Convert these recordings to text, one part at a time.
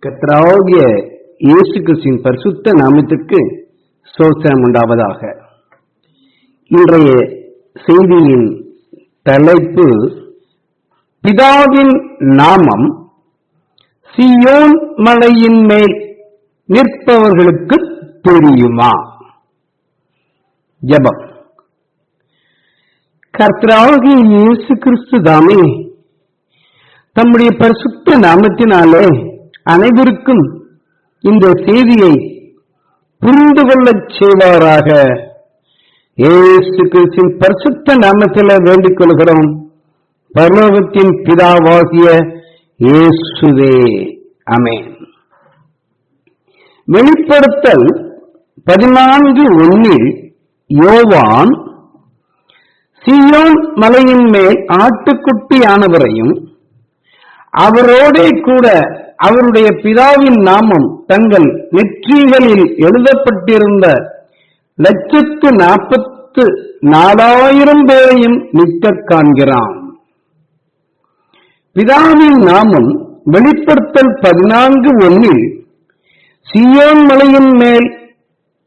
கர்த்தராகிய இயேசு கிறிஸ்துவின் பரிசுத்த நாமத்திற்கு ஸ்தோத்திரம் உண்டாவதாக. இன்றைய செய்தியின் தலைப்பு, பிதாவின் நாமம் சீயோன் மலையின் மேல் நிற்பவர்களுக்கு தெரியுமா? ஜெபம். கர்த்தராகிய இயேசு கிறிஸ்து தாமே தம்முடைய பரிசுத்த நாமத்தினாலே அனைவருக்கும் இந்த செய்தியை புரிந்து கொள்ளச் செய்வாராக. இயேசு கிறிஸ்துவின் பரிசுத்த நாமத்தில் வேண்டிக் கொள்கிறோம். பரலோகத்தின் பிதாவாகிய இயேசுவே, ஆமென். வெளிப்படுத்தல் 14:1 யோவான் சீயோன் மலையின் மேல் ஆட்டுக்குட்டியானவரையும் அவரோடே கூட அவருடைய பிதாவின் நாமம் தங்கள் நெற்றிகளில் எழுதப்பட்டிருந்த 144,000 பேரையும் நிற்கக் காண்கிறான். பிதாவின் நாமம் வெளிப்படுத்தல் 14:1 சீயோன் மலையின் மேல்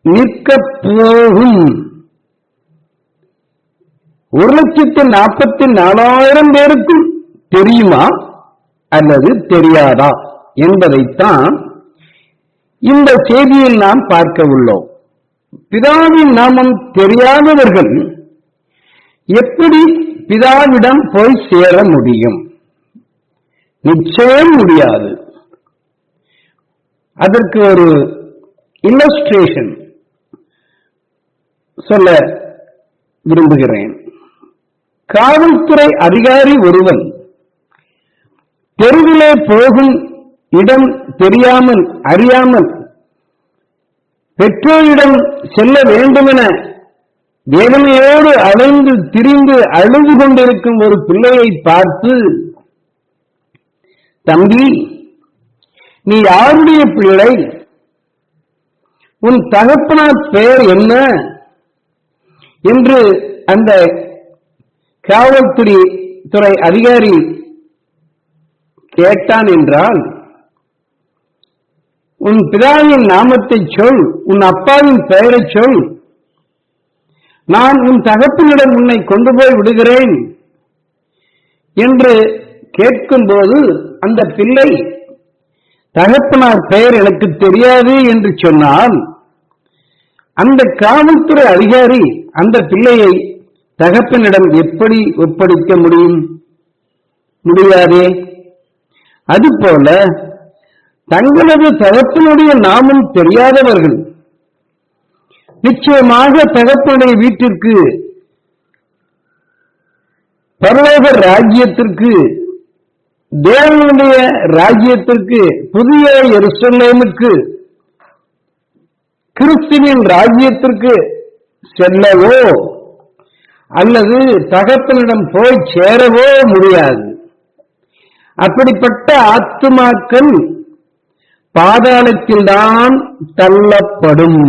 நிற்கப் போகும் 144,000 பேருக்கும் தெரியுமா அல்லது தெரியாதா என்பதைத்தான் இந்த செய்தியில் நாம் பார்க்க உள்ளோம். பிதாவின் நாமம் தெரியாதவர்கள் எப்படி பிதாவிடம் போய் சேர முடியும்? நிச்சயம் முடியாது. அதற்கு ஒரு இல்லஸ்ட்ரேஷன் சொல்ல விரும்புகிறேன். காவல்துறை அதிகாரி ஒருவன் தெருவிலே போகும் இடம் தெரியாமல் அறியாமல் பெற்றோரிடம் செல்ல வேண்டுமென வேதனையோடு அலைந்து திரிந்து அழுது கொண்டிருக்கும் ஒரு பிள்ளையை பார்த்து, தம்பி, நீ யாருடைய பிள்ளை? உன் தகப்பனார் பெயர் என்ன என்று அந்த காவல்துறை அதிகாரி கேட்டான் என்றால், உன் பிதாவின் நாமத்தை சொல், உன் அப்பாவின் பெயரை சொல், நான் உன் தகப்பனிடம் உன்னை கொண்டு போய் விடுகிறேன் என்று கேட்கும்போது அந்த பிள்ளை தகப்பனார் பெயர் எனக்கு தெரியாது என்று சொன்னால், அந்த காவல்துறை அதிகாரி அந்த பிள்ளையை தகப்பனிடம் எப்படி ஒப்படைக்க முடியும்? முடியாதே. அதுபோல தங்களது தகப்பனுடைய நாமம் தெரியாதவர்கள் நிச்சயமாக தகப்பனுடைய வீட்டிற்கு, பரலோக ராஜ்யத்திற்கு, தேவனுடைய ராஜ்யத்திற்கு, புதிய எருசலேமுக்கு, கிறிஸ்துவின் ராஜ்யத்திற்கு செல்லவோ அல்லது தகப்பனிடம் போய் சேரவோ முடியாது. அப்படிப்பட்ட ஆத்துமாக்கள் பாதாளத்தில்தான் தள்ளப்படும்.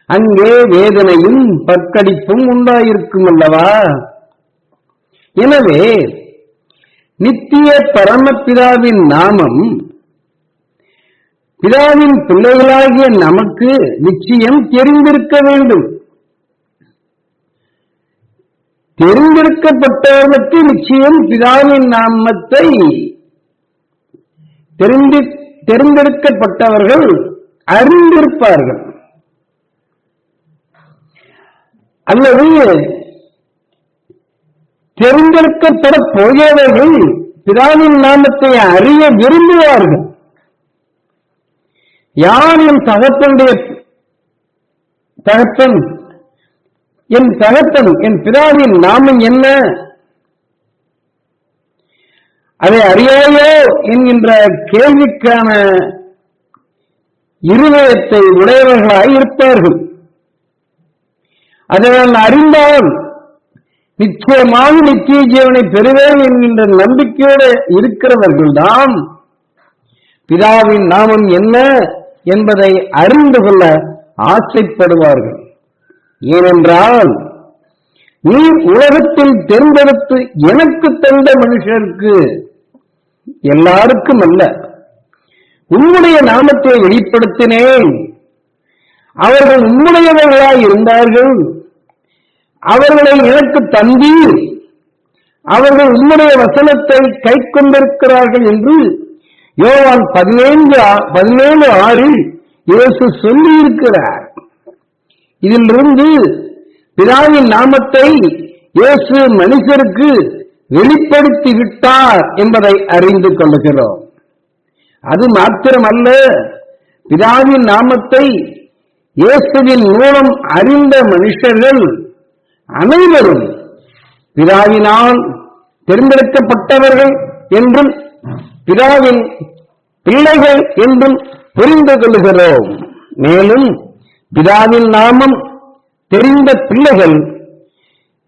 அங்கே வேதனையும் பற்கடிப்பும் உண்டாயிருக்கும் அல்லவா? எனவே நித்திய பரமபிதாவின் நாமம் பிதாவின் பிள்ளைகளாகிய நமக்கு நிச்சயம் தெரிந்திருக்க வேண்டும். தெரிந்திருக்கப்பட்டவர்களுக்கு நிச்சயம் பிதாவின் நாமத்தை தெரிந்தெடுக்கப்பட்டவர்கள் அறிந்திருப்பார்கள். அல்லது தெரிந்தெடுக்கப்பட போகிறவர்கள் பிதாவின் நாமத்தை அறிய விரும்புவார்கள். யார் என் தகப்பனுடைய தகப்பன்? என் தகப்பன், என் பிதாவின் நாமம் என்ன? அதை அறியாயோ என்கின்ற கேள்விக்கான இருதயத்தை உடையவர்களாய் இருப்பார்கள். அதை நான் அறிந்தால் நிச்சயமாக நித்திய ஜீவனை பெறுவேன் என்கின்ற நம்பிக்கையோடு இருக்கிறவர்கள்தான் பிதாவின் நாமம் என்ன என்பதை அறிந்து கொள்ள ஆசைப்படுவார்கள். ஏனென்றால் நீ உலகத்தில் தேர்ந்தெடுத்து எனக்கு தந்த மனுஷருக்கு, எல்லாருக்கும் அல்ல, உம்முடைய நாமத்தை வெளிப்படுத்தினேன். அவர்கள் உம்முடையவர்களாய் இருந்தார்கள். அவர்களை எனக்கு தந்தீர். அவர்கள் உம்முடைய வசனத்தை கை கொண்டிருக்கிறார்கள் என்று யோவான் 17:6 இயேசு சொல்லியிருக்கிறார். இதிலிருந்து பிதாவின் நாமத்தை இயேசு மனுஷருக்கு வெளிப்படுத்தி விட்டார் என்பதை அறிந்து கொள்கிறோம். அது மாத்திரமல்ல, பிதாவின் நாமத்தை இயேசுவின் மூலம் அறிந்த மனுஷர்கள் அனைவரும் பிதாவினால் தேர்ந்தெடுக்கப்பட்டவர்கள் என்றும் பிதாவின் பிள்ளைகள் என்றும் புரிந்து கொள்கிறோம். மேலும் பிதாவின் நாமம் தெரிந்த பிள்ளைகள்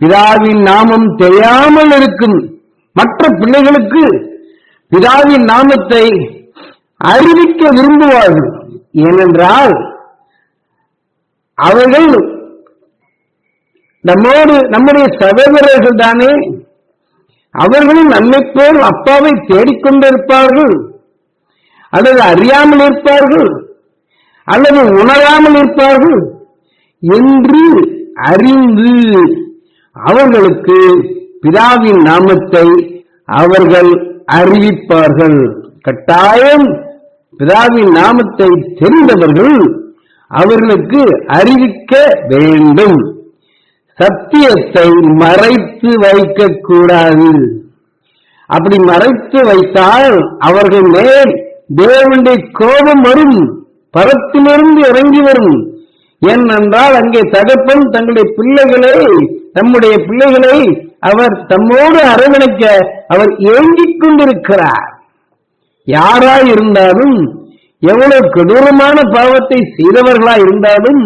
பிதாவின் நாமம் தெரியாமல் இருக்கும் மற்ற பிள்ளைகளுக்கு பிதாவின் நாமத்தை அறிவிக்க விரும்புவார்கள். ஏனென்றால் அவர்கள் நம்முடைய சகோதரர்கள் தானே. அவர்களும் நம்மை போல் அப்பாவை தேடிக்கொண்டிருப்பார்கள், அல்லது அறியாமல் இருப்பார்கள், அல்லது உணராமல் இருப்பார்கள் என்று அறிந்து அவர்களுக்கு பிதாவின் நாமத்தை அவர்கள் அறிவிப்பார்கள். கட்டாயம் பிதாவின் நாமத்தை தெரிந்தவர்கள் அவர்களுக்கு அறிவிக்க வேண்டும். சத்தியத்தை மறைத்து வைக்க கூடாது. அப்படி மறைத்து வைத்தால் அவர்கள் மேல் தேவனுடைய கோபம் வரும், பரத்திலிருந்து இறங்கி வரும். ஏனென்றால் அங்கே தகப்பன் நம்முடைய பிள்ளைகளை அவர் தம்மோடு அரவணைக்க அவர் ஏங்கிக் கொண்டிருக்கிறார். யாராய் இருந்தாலும், எவ்வளவு கொடூரமான பாவத்தை செய்தவர்களாய் இருந்தாலும்,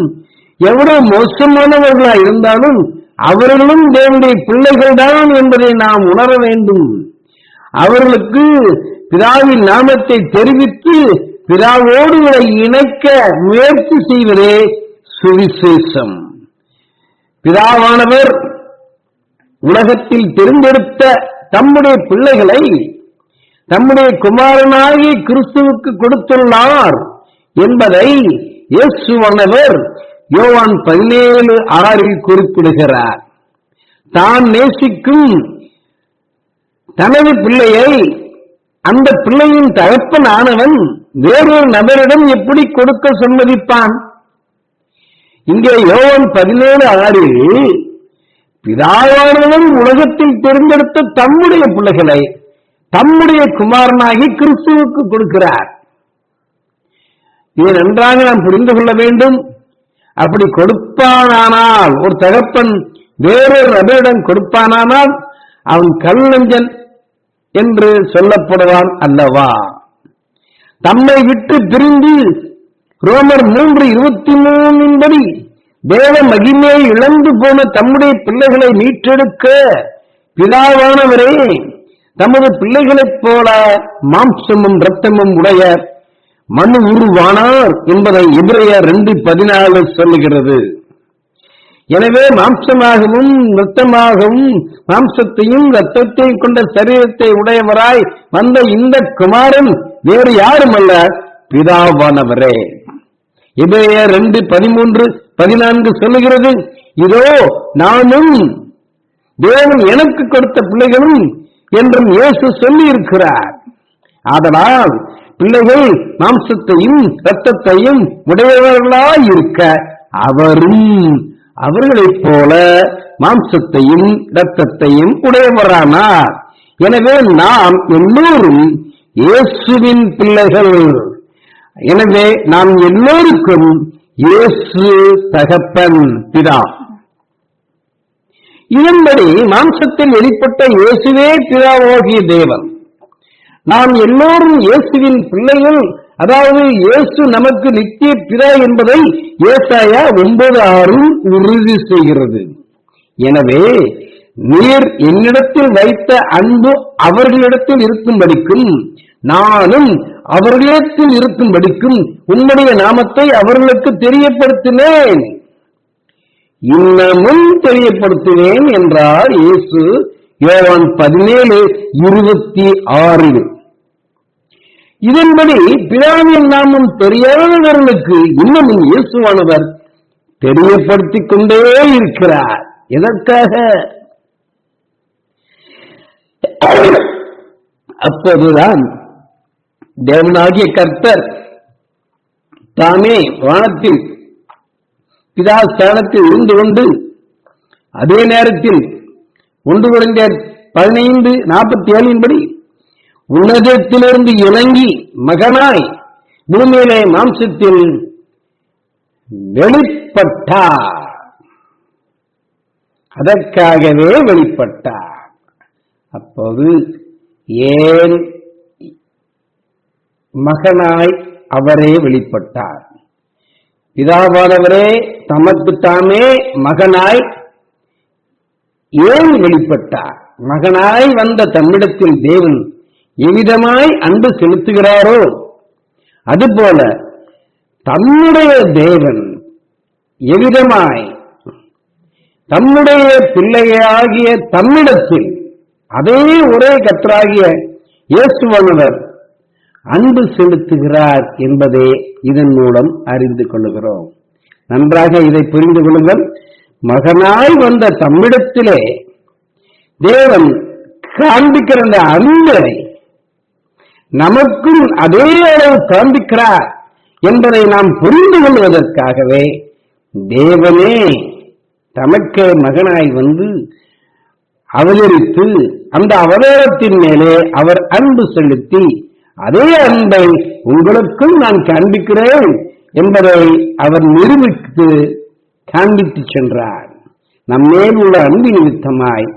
எவ்வளவு மோசமானவர்களாய் இருந்தாலும் அவர்களும் தேவனுடைய பிள்ளைகள் தான் என்பதை நாம் உணர வேண்டும். அவர்களுக்கு பிதாவின் நாமத்தை தெரிவித்து பிதாவோடு இணைக்க முயற்சி செய்வதே சுவிசேஷம். பிதாவானவர் உலகத்தில் தேர்ந்தெடுத்த தம்முடைய பிள்ளைகளை தம்முடைய குமாரனாகிய கிறிஸ்துவுக்கு கொடுத்துள்ளார் என்பதை இயேசுவானவர் யோவான் 17:6 குறிப்பிடுகிறார். தான் நேசிக்கும் தனது பிள்ளையை அந்த பிள்ளையின் தகப்பன் ஆனவன் வேறொரு நபரிடம் எப்படி கொடுக்க சம்மதிப்பான்? இங்கே யோவான் 17:6 பிதாவானவன் உலகத்தில் தேர்ந்தெடுத்த தம்முடைய பிள்ளைகளை தம்முடைய குமாரனாகி கிறிஸ்துவுக்கு கொடுக்கிறார். இதை நன்றாக நாம் புரிந்து கொள்ள வேண்டும். அப்படி கொடுப்பானானால், ஒரு தகப்பன் வேறொரு நபரிடம் கொடுப்பானானால் அவன் கல்லஞ்சன் என்று சொல்லப்படுவான் அல்லவா? தம்மை விட்டு பிரிந்து ரோமர் 3:23 படி தேவ மகிமையை இழந்து போன தம்முடைய பிள்ளைகளை மீட்டெடுக்க பிதாவானவரே தமது பிள்ளைகளைப் போல மாம்சமும் இரத்தமும் உடைய மனு உருவானார் என்பதை எபிரேயர் 2:14 சொல்லுகிறது. எனவே மாம்சமாகவும் இரத்தமாகவும் மாம்சத்தையும் இரத்தத்தையும் கொண்ட சரீரத்தை உடையவராய் வந்த இந்த குமாரன் வேறு யாரும் அல்ல, பிதாவானவரே. எபிரேயர் 2:13-14 சொல்லுகிறது, இதோ நானும் தேவன் எனக்கு கொடுத்த பிள்ளைகளும் என்றும் இயேசு சொல்லி இருக்கிறார். ஆதலால் பிள்ளைகள் மாம்சத்தையும் இரத்தத்தையும் உடையவர்களாய் இருக்க அவரும் அவர்களைப் போல மாம்சத்தையும் இரத்தத்தையும் உடையவரானார். எனவே நாம் எல்லோரும் இயேசுவின் பிள்ளைகள். எனவே நாம் எல்லோருக்கும் இயேசு தகப்பன், பிதா. இதன்படி மாம்சத்தில் வெளிப்பட்ட இயேசுவே பிதாவாகிய தேவன். நாம் எல்லோரும் இயேசுவின் பிள்ளைகள். அதாவது இயேசு நமக்கு நித்திய பிதா என்பதை ஏசாயா 9:6 உறுதி செய்கிறது. எனவே நீர் என்னிடத்தில் வைத்த அன்பு அவர்களிடத்தில் இருக்கும்படிக்கும் நானும் அவர்களிடத்தில் இருக்கும்படிக்கும் உம்முடைய நாமத்தை அவர்களுக்கு தெரியப்படுத்தினேன், இன்னமும் தெரியப்படுத்தினேன் என்றார் இயேசு யோவான் 17:26. இதன்படி பிதாவின் நாமம் தெரியாதவர்களுக்கு இன்னும் இயேசுவானவர் தெரியப்படுத்திக் கொண்டே இருக்கிறார். எதற்காக? அப்போதுதான் தேவனாகிய கர்த்தர் தாமே வானத்தில் பிதா ஸ்தானத்தில் இருந்து கொண்டு அதே நேரத்தில் 1 கொரிந்தியர் 15:47 உன்னதத்திலிருந்து இறங்கி மகனாய் பூமியிலே மாம்சத்தில் வெளிப்பட்டார். அதற்காகவே வெளிப்பட்டார். அப்போது ஏன் மகனாய் அவரே வெளிப்பட்டார்? பிதாவானவரே தமக்கு தாமே மகனாய் ஏன் வெளிப்பட்டார்? மகனாய் வந்த தம்மிடத்தில் தேவன் எவ்விதமாய் அன்பு செலுத்துகிறாரோ அதுபோல தம்முடைய தேவன் எவ்விதமாய் தம்முடைய பிள்ளையாகிய தம்மிடத்தில் அதே ஒரே கர்த்தராகிய இயேசுவானவர் அன்பு செலுத்துகிறார் என்பதே இதன் மூலம் அறிந்து கொள்கிறோம். நன்றாக இதை புரிந்து கொள்ளுங்கள். மகனாய் வந்த தம்மிடத்திலே தேவன் காண்பிக்கிற அந்த அன்பை நமக்கும் அதே அளவு காண்பிக்கிறார் என்பதை நாம் புரிந்து கொள்வதற்காகவே தேவனே தமக்கே மகனாய் வந்து அவதரித்து அந்த அவதாரத்தின் மேலே அவர் அன்பு செலுத்தி அதே அன்பை உங்களுக்கும் நான் காண்பிக்கிறேன் என்பதை அவர் நிரூபித்து காண்பித்து சென்றார். நம்மேல் உள்ள அன்பு நிமித்தமாய்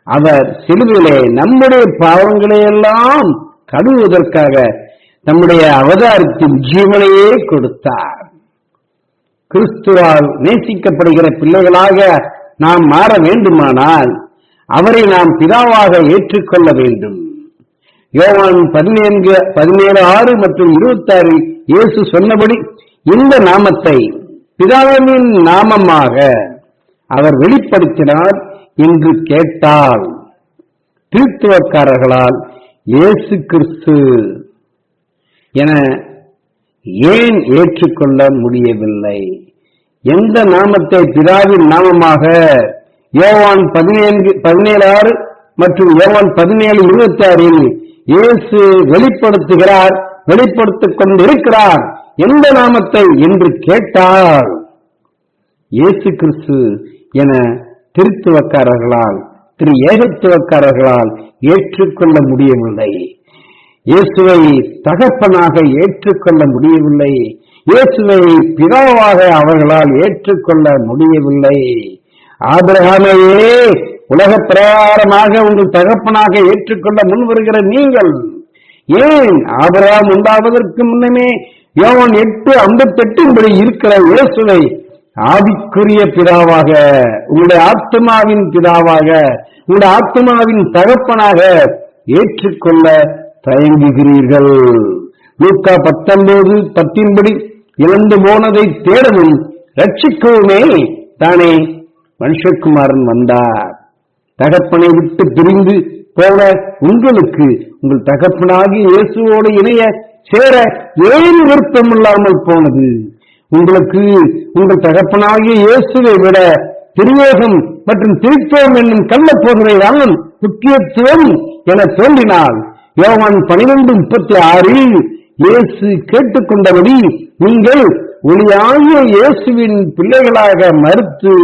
அவர் சிலுவிலே நம்முடைய பாவங்களை எல்லாம் கழுவுவதற்காக நம்முடைய அவதாரத்தின் ஜீவனையே கொடுத்தார். கிறிஸ்துவால் நேசிக்கப்படுகிற பிள்ளைகளாக நாம் மாற வேண்டுமானால் அவரை நாம் பிதாவாக ஏற்றுக்கொள்ள வேண்டும். யோவான் 17:6 மற்றும் 26 இயேசு சொன்னபடி இந்த நாமத்தை பிதாவின் நாமமாக அவர் வெளிப்படுத்தினார் என்று கேட்டால் திருத்துவக்காரர்களால் இயேசு கிறிஸ்து என ஏன் ஏற்றுக்கொள்ள முடியவில்லை? எந்த நாமத்தை பிதாவின் நாமமாக யோவான் 17:6 மற்றும் யோவான் 17:26 இயேசு வெளிப்படுத்துகிறார், வெளிப்படுத்திக் கொண்டிருக்கிறார் எந்த நாமத்தை என்று கேட்டால் இயேசு கிறிஸ்து என திருத்துவக்காரர்களால் ஏகத்துவக்காரர்களால் ஏற்றுக்கொள்ள முடியவில்லை. இயேசுவை தகப்பனாக ஏற்றுக்கொள்ள முடியவில்லை. இயேசுவை பிதாவாக அவர்களால் ஏற்றுக்கொள்ள முடியவில்லை. ஆபிரகாமையே உலக பிரகாரமாக உங்கள் தகப்பனாக ஏற்றுக்கொள்ள முன்வருகிற நீங்கள் ஏன் ஆபிரகாம் உண்டாவதற்கு முன்னமே யோவான் 8:58 இருக்கிற இயேசுவை ஆவிக்குரிய பிதாவாக, உங்களுடைய ஆத்மாவின் பிதாவாக, உங்களுடைய ஆத்மாவின் தகப்பனாக ஏற்றுக்கொள்ள தயங்குகிறீர்கள்? லூக்கா 19:10 இழந்து போனதை தேடவும் ரட்சிக்கவுமே தானே மனுஷகுமாரன் வந்தார். தகப்பனை விட்டு பிரிந்து போன உங்களுக்கு உங்கள் தகப்பனாகி இயேசுவோடு இணைய சேர ஏன் விருப்பம் இல்லாமல் போனது? உங்களுக்கு உங்கள் தகப்பனாகிய இயேசுவை விட திரியோகம் மற்றும் திருத்துவம் என்னும் கள்ளப்போதனைதான் முக்கியத்துவம் என தோன்றினால் யோவான் 12:36 இயேசு கேட்டுக்கொண்டபடி நீங்கள் ஒளியாகிய இயேசுவின் பிள்ளைகளாக மறுத்து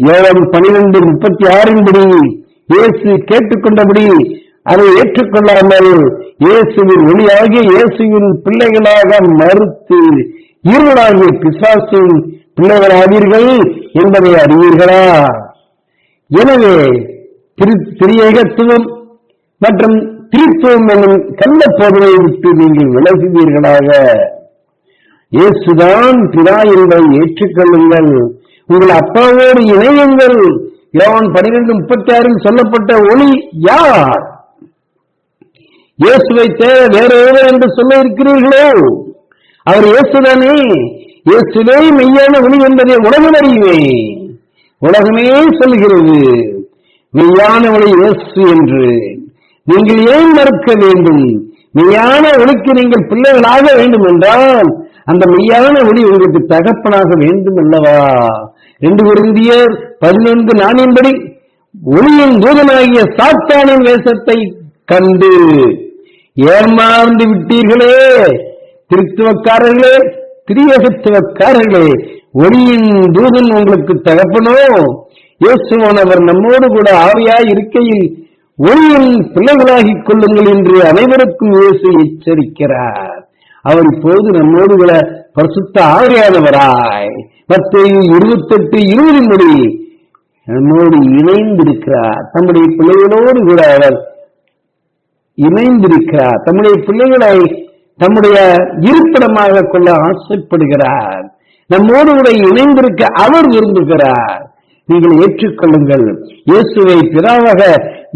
யோவான் 12:36 இயேசு கேட்டுக்கொண்டபடி அதை ஏற்றுக்கொள்ளாமல் இயேசுவின் ஒளியாகிய இயேசுவின் பிள்ளைகளாக மறுத்து இருளாகிய பிசாசின் பிள்ளைகளாவீர்கள் என்பதை அறிவீர்களா? எனவே திரியேகத்துவம் மற்றும் திருத்துவம் என்னும் கள்ள போதனை விட்டு நீங்கள் விலகுவீர்களாக. இயேசுதான் பிதா என்பதை ஏற்றுக்கொள்ளுங்கள், உங்கள் அப்பாவோடு இணையுங்கள். யோவான் 12:36 சொல்லப்பட்ட ஒளி யார்? இயேசுவை தேவை வேற ஏதோ என்று சொல்ல இருக்கிறீர்களோ? அவர் இயேசுதானே. இயேசுவே மெய்யான ஒளி என்பதை உலகம் அறியுமே, உலகமே சொல்கிறது. மெய்யான ஒளி இயேசு என்று நீங்கள் ஏன் மறுக்க வேண்டும்? மெய்யான ஒளிக்கு நீங்கள் பிள்ளைகளாக வேண்டும் என்றால் அந்த மெய்யான ஒளி உங்களுக்கு தகப்பனாக வேண்டும் அல்லவா? 2 கொரிந்தியர் 11:4 ஒளியின் தூதனாகிய சாத்தானின் வேஷத்தை கண்டு ஏமாந்து விட்டீர்களே திருத்துவக்காரர்களே, திரியகத்துவக்காரர்களே, ஒளியின் தூதன் உங்களுக்கு தகப்பனோ? இயேசுவானவர் நம்மோடு கூட ஆவியாய் இருக்கையில் ஒளியின் பிள்ளைகளாகிக் கொள்ளுங்கள் என்று அனைவருக்கும் இயேசு எச்சரிக்கிறார். அவர் இப்போது நம்மோடு கூட பரிசுத்த ஆவியானவராய் மத்தேயு 28:20 நம்மோடு இணைந்திருக்கிறார். தம்முடைய பிள்ளைகளோடு கூட அவர் இணைந்திருக்கிறார். தம்முடைய பிள்ளைகளை தம்முடைய இருப்பிடமாக கொள்ள ஆசைப்படுகிறார். நம்மோடு கூட இணைந்திருக்க அவர் விரும்புகிறார். நீங்கள் ஏற்றுக்கொள்ளுங்கள், இயேசுவை பிதாவாக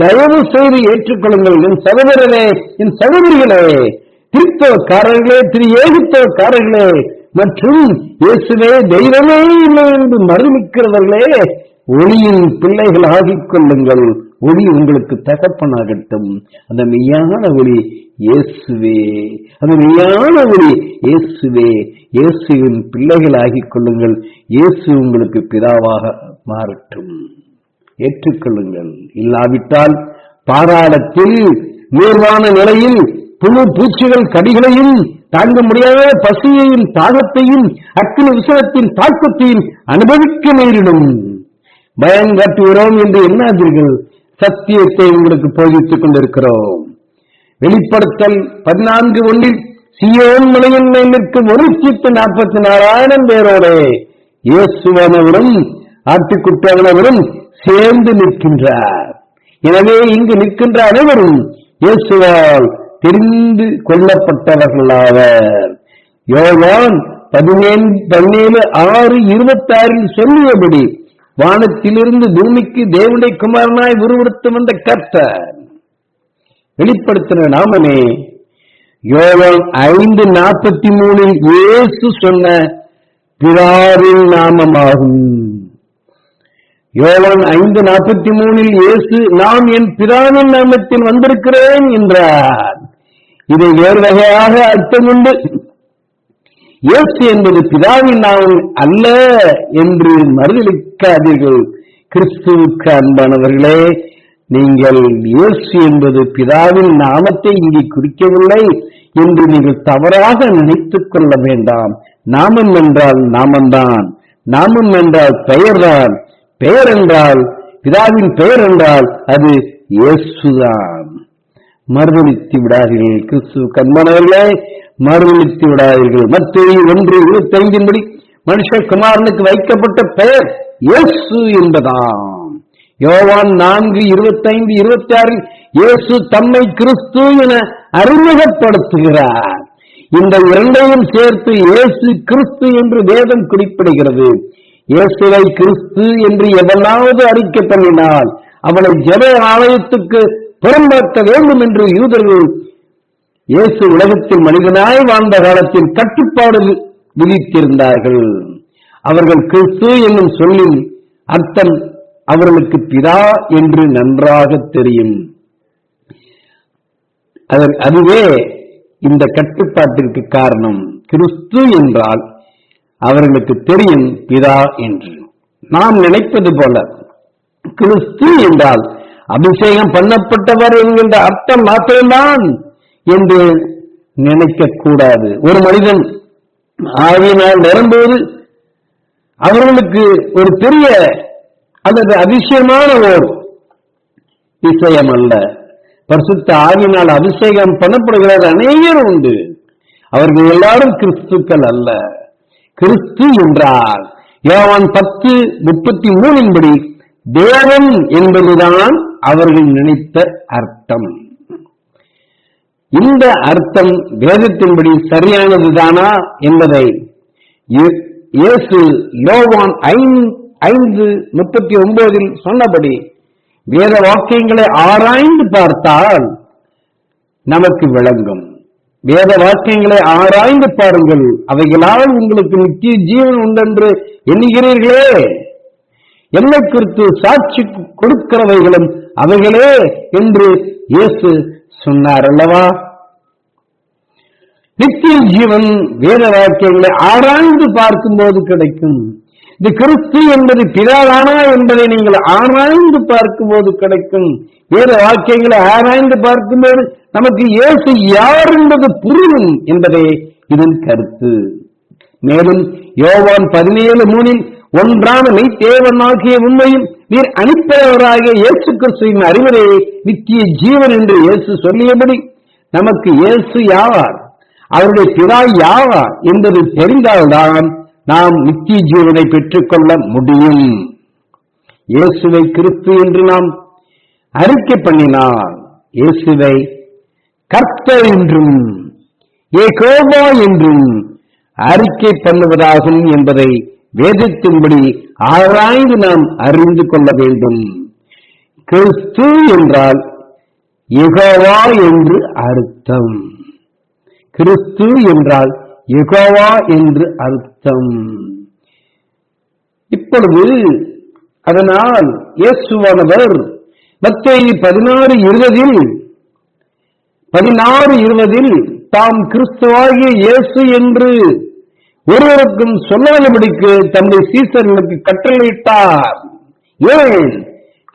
தயவு செய்து ஏற்றுக்கொள்ளுங்கள். என் சகோதரர்களே, என் சகோதரிகளே, கிறிஸ்தவக்காரர்களே, திரியேகத்துவக்காரர்களே மற்றும் இயேசுவே தெய்வமே இல்லை என்று மறுமிக்கிறவர்களே, ஒளியின் பிள்ளைகள் ஆகிக் கொள்ளுங்கள். ஒளி உங்களுக்கு தகப்பனாகட்டும். அந்த மெய்யான ஒளி இயேசுவே, அந்த மெய்யான ஒளி இயேசுவே. இயேசுவின் பிள்ளைகள் ஆகிக் கொள்ளுங்கள். இயேசு உங்களுக்கு பிதாவாக மாறட்டும். ஏற்றுக்கொள்ளுங்கள். இல்லாவிட்டால் பாதாளத்தில் மேலான நிலையில் புழு பூச்சிகள் கடிகளையும் தாங்க முடியாத பசியையும் தாகத்தையும் அக்கினி விசனத்தின் தாக்கத்தையும் அனுபவிக்க நேரிடும். பயம் காட்டுகிறோம் என்று எண்ணாதீர்கள். சத்தியத்தை உங்களுக்கு போதித்துக் கொண்டிருக்கிறோம். வெளிப்படுத்தல் 14:1 சீயோன் மலையின் மேல் நிற்கும் 144,000 பேரோடு இயேசுவானவரும் ஆட்டுக்குட்டியானவரும் சேர்ந்து நிற்கின்றார். எனவே இங்கு நிற்கின்ற அனைவரும் இயேசுவால் தெரிந்து கொள்ளப்பட்டவர்களாவர். யோவான் 17:6-26 சொல்லியபடி வானத்திலிருந்து பூமிக்கு தேவனுடைய குமாரனாய் உருவெடுத்து வந்த கர்த்தர் வெளிப்படுத்தின நாமமே யோவான் 5:43 இயேசு சொன்ன பிதாவின் நாமமாகும். யோவான் 5:43 இயேசு நான் என் பிதாவின் நாமத்தில் வந்திருக்கிறேன் என்றார். இதை வேறு வகையாக அர்த்தம் உண்டு. இயேசு என்பது பிதாவின் நாமம் அல்ல என்று மறுதலிக்காதீர்கள். கிறிஸ்துவுக்கு அன்பானவர்களே, நீங்கள் இயேசு என்பது பிதாவின் நாமத்தை இங்கே குறிக்கவில்லை என்று நீங்கள் தவறாக நினைத்துக் கொள்ள வேண்டாம். நாமம் என்றால் நாமம்தான். நாமம் என்றால் பெயர்தான். பெயர் என்றால் பிதாவின் பெயர் என்றால் அது இயேசுதான். மறுதலித்து விடாதீர்கள். கிறிஸ்துவுக்கு அன்பானவர்களே, மறுதலித்து விடாதீர்கள். மத்தேயு 1:25 மனுஷகுமாரனுக்கு வைக்கப்பட்ட பெயர் இயேசு என்பதாம். யோவான் 4:25-26 இயேசு தம்மை கிறிஸ்து என அறிமுகப்படுத்துகிறார். இந்த இரண்டையும் சேர்த்து இயேசு கிறிஸ்து என்று வேதம் குறிப்பிடுகிறது. இயேசுவை கிறிஸ்து என்று எவனாவது அறிக்கை பண்ணினால் அவனை ஜெப ஆலயத்துக்கு புறம்பாக்க வேண்டும் என்று யூதர்கள் இயேசு உலகத்தில் மனிதனாய் வாழ்ந்த காலத்தில் கட்டுப்பாடு விதித்திருந்தார்கள். அவர்கள் கிறிஸ்து என்னும் சொல்லின் அர்த்தம் அவர்களுக்கு பிதா என்று நன்றாக தெரியும். அதுவே இந்த கட்டுப்பாட்டிற்கு காரணம். கிறிஸ்து என்றால் அவர்களுக்கு தெரியும் பிதா என்று. நாம் நினைப்பது போல கிறிஸ்து என்றால் அபிஷேகம் பண்ணப்பட்டவர் என்கின்ற அர்த்தம் மாத்திரம்தான் என்று நினைக்க கூடாது. ஒரு மனிதன் ஆவியினால் நிரம்புவது அவர்களுக்கு ஒரு பெரிய அல்லது அதிசயமான ஒரு விஷயம் அல்ல. பரிசுத்த ஆவியினால் அபிஷேகம் பண்ணப்படுகிறது அநேகர் உண்டு. அவர்கள் எல்லாரும் கிறிஸ்துக்கள் அல்ல. கிறிஸ்து என்றால் யோவான் 10:33 தேவன் என்பதுதான் அவர்கள் நினைத்த அர்த்தம். இந்த அர்த்தம் வேதத்தின்படி சரியானதுதானா என்பதை இயேசு யோவான் 5:39 சொன்னபடி வேத வாக்கியங்களை ஆராய்ந்து பார்த்தால் நமக்கு விளங்கும். வேத வாக்கியங்களை ஆராய்ந்து பாருங்கள். அவைகளால் உங்களுக்கு நித்திய ஜீவன் உண்டென்று எண்ணுகிறீர்களே என்னை குறித்து சாட்சி கொடுக்கிறவைகளும் அவைகளே என்று இயேசு சொன்னார் அல்லவா? நித்திய ஜீவன் வேத வாக்கியங்களை ஆராய்ந்து பார்க்கும்போது கிடைக்கும். இந்த கிறிஸ்து என்பது பிதாதானா என்பதை நீங்கள் ஆராய்ந்து பார்க்கும்போது கிடைக்கும். வேத வாக்கியங்களை ஆராய்ந்து பார்க்கும்போது நமக்கு இயேசு யார் என்பது புரியும் என்பதே இதன் கருத்து. மேலும் யோவான் 17:3 ஒன்றான மெய்தேவனாகிய உண்மையும் நீர் அனுப்பியவராகிய இயேசு கிறிஸ்துவின் அறிவுரையை நித்திய ஜீவன் என்று இயேசு சொல்லியபடி நமக்கு இயேசு யார், அவருடைய பிதா யார் என்பது தெரிந்தால்தான் நாம் நித்திய ஜீவனை பெற்றுக்கொள்ள முடியும். இயேசுவை கிறிஸ்து என்று நாம் அறிக்கை பண்ணினால் இயேசுவை கர்த்தர் என்றும் யெகோவா என்றும் அறிக்கை பண்ணுவதாகும் என்பதை வேதத்தின்படி ஆராய்ந்து நாம் அறிந்து கொள்ள வேண்டும். கிறிஸ்து என்றால் யெகோவா என்று அர்த்தம். கிறிஸ்து என்றால் யெகோவா என்று அர்த்தம். இப்பொழுது அதனால் இயேசுவானவர் மத்தேயு 16:20 தாம் கிறிஸ்துவாகிய இயேசு என்று ஒருவருக்கும் சொல்லாதபடிக்கு தம்முடைய சீசர்களுக்கு கட்டளையிட்டார். ஏன்?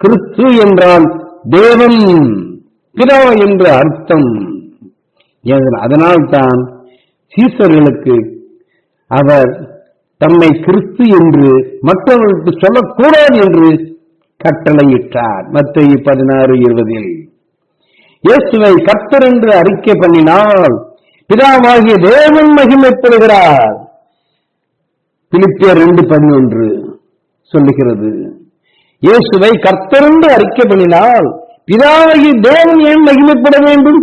கிறிஸ்து என்றால் தேவன் பிதா என்று அர்த்தம். அதனால்தான் சீசர்களுக்கு அவர் தம்மை கிறிஸ்து என்று மற்றவர்களுக்கு சொல்லக்கூடாது என்று கட்டளையிட்டார். மத்தேயு 16:20 இயேசுவை கர்த்தர் என்று அறிக்கை பண்ணினால் பிதாவாகிய தேவன் மகிமைப்படுகிறார். பிலிப்பியர் 2:11 சொல்லுகிறது. இயேசுவை கர்த்தர் என்று அறிக்கை பண்ணினால் பிதாவாகிய தேவன் ஏன் மகிமைப்பட வேண்டும்?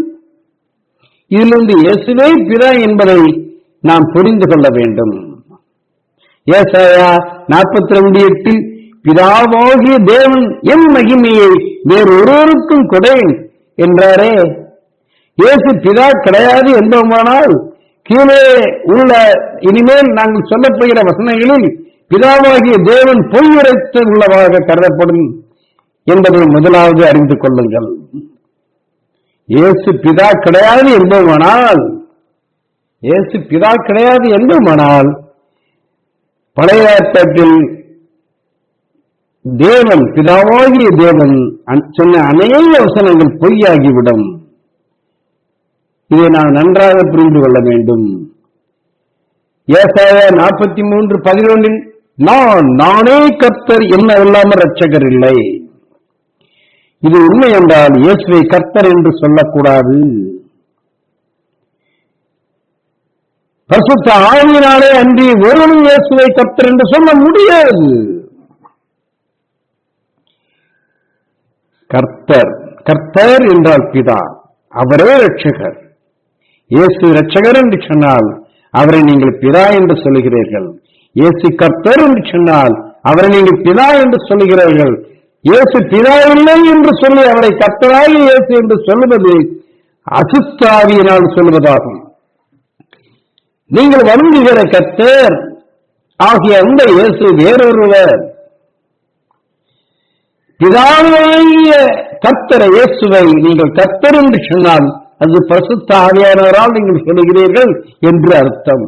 இதிலிருந்து இயேசுவே பிதா என்பதை நாம் புரிந்து கொள்ள வேண்டும். ஏசாயா 42:8 பிதாவாகிய தேவன் என் மகிமையை வேறொருவருக்கும் கொடேன் என்றாரே. இயேசு பிதா கிடையாது என்போமானால் கீழே உள்ள இனிமேல் நாங்கள் சொல்லப்போகிற வசனங்களில் பிதாவாகிய தேவன் பொய் உரைத்த உள்ளதாக கருதப்படும் என்பதை முதலாவது அறிந்து கொள்ளுங்கள். இயேசு பிதா கிடையாது என்போமானால் பழைய ஏற்பாட்டில் தேவன் பிதாவாகிய தேவன் சொன்ன அநேக வசனங்கள் பொய்யாகிவிடும். இதை நாம் நன்றாக புரிந்து கொள்ள வேண்டும். ஏசாயா 43:11 நானே கர்த்தர், என்ன இல்லாமல் இரட்சகர் இல்லை. இது உண்மை என்றால் இயேசுவை கர்த்தர் என்று சொல்லக்கூடாது. பரிசுத்த ஆவியினாலே அன்றி ஒருவனும் இயேசுவை கர்த்தர் என்று சொல்ல முடியாது. கர்த்தர் என்றால் பிதா, அவரே இரட்சகர். இயேசு இரட்சகர் என்று சொன்னால் அவரை நீங்கள் பிதா என்று சொல்லுகிறீர்கள். இயேசு கர்த்தர் என்று சொன்னால் அவரை நீங்கள் பிதா என்று சொல்லுகிறீர்கள். இயேசு பிதா இல்லை என்று சொல்லி அவரை கர்த்தராக இயேசு என்று சொல்லுவது அசுத்த ஆவியினால் சொல்வதாகும். நீங்கள் வணங்குகிற கர்த்தர் ஆகிய அந்த இயேசு வேறொருவர். பிதாவாகிய கர்த்தர் இயேசுவை நீங்கள் கர்த்தர் என்று சொன்னால் அது பரிசுத்த ஆவியானவரால் நீங்கள் சொல்லுகிறீர்கள் என்று அர்த்தம்.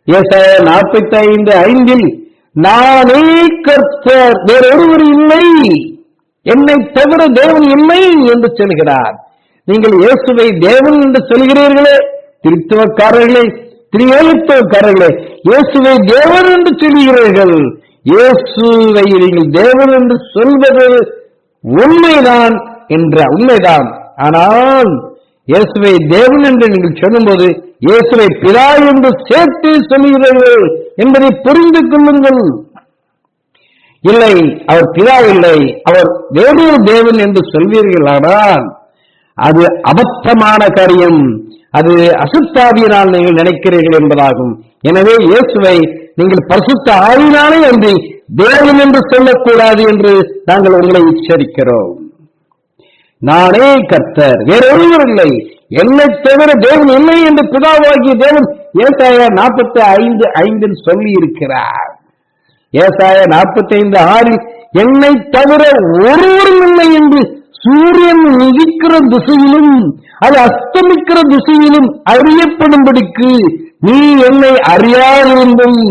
ஏசாயா 45:5 நானே கர்த்தர், வேறொருவர் இல்லை, என்னை தவிர தேவன் இல்லை என்று சொல்கிறார். நீங்கள் இயேசுவை தேவன் என்று சொல்கிறீர்களே, திருத்துவக்காரர்களே, திரியேகத்துவக்காரர்களே, இயேசுவை தேவன் என்று சொல்கிறீர்கள். இயேசுவை நீங்கள் தேவன் என்று சொல்வது உண்மைதான் உண்மைதான். ஆனால் இயேசுவை தேவன் என்று நீங்கள் சொல்லும்போது இயேசுவை பிதா என்று சேர்த்து சொல்லுகிறீர்கள் என்பதை புரிந்து கொள்ளுங்கள். இல்லை, அவர் பிதா இல்லை, அவர் வேறொரு தேவன் என்று சொல்வீர்களானால் அது அபத்தமான காரியம், அது அசுத்தாவியினால் நீங்கள் நினைக்கிறீர்கள் என்பதாகும். எனவே இயேசுவை நீங்கள் பரிசுத்த ஆவியினாலே அன்றி தேவன் என்று சொல்லக்கூடாது என்று நாங்கள் உங்களை எச்சரிக்கிறோம். நானே கர்த்தர், வேறொருவர் இல்லை, என்னை தவிர தேவன் இல்லை என்று பிதாவாகிய தேவன் ஏசாயா 45:5 சொல்லி இருக்கிறார். ஏசாயா 45:6 என்னை தவிர ஒருவரும் இல்லை என்று சூரியன் உதிக்கிற திசையிலும் அது அஸ்தமிக்கிற திசையிலும் அறியப்படும்படிக்கு நீ என்னை அறியாதிருந்தும்,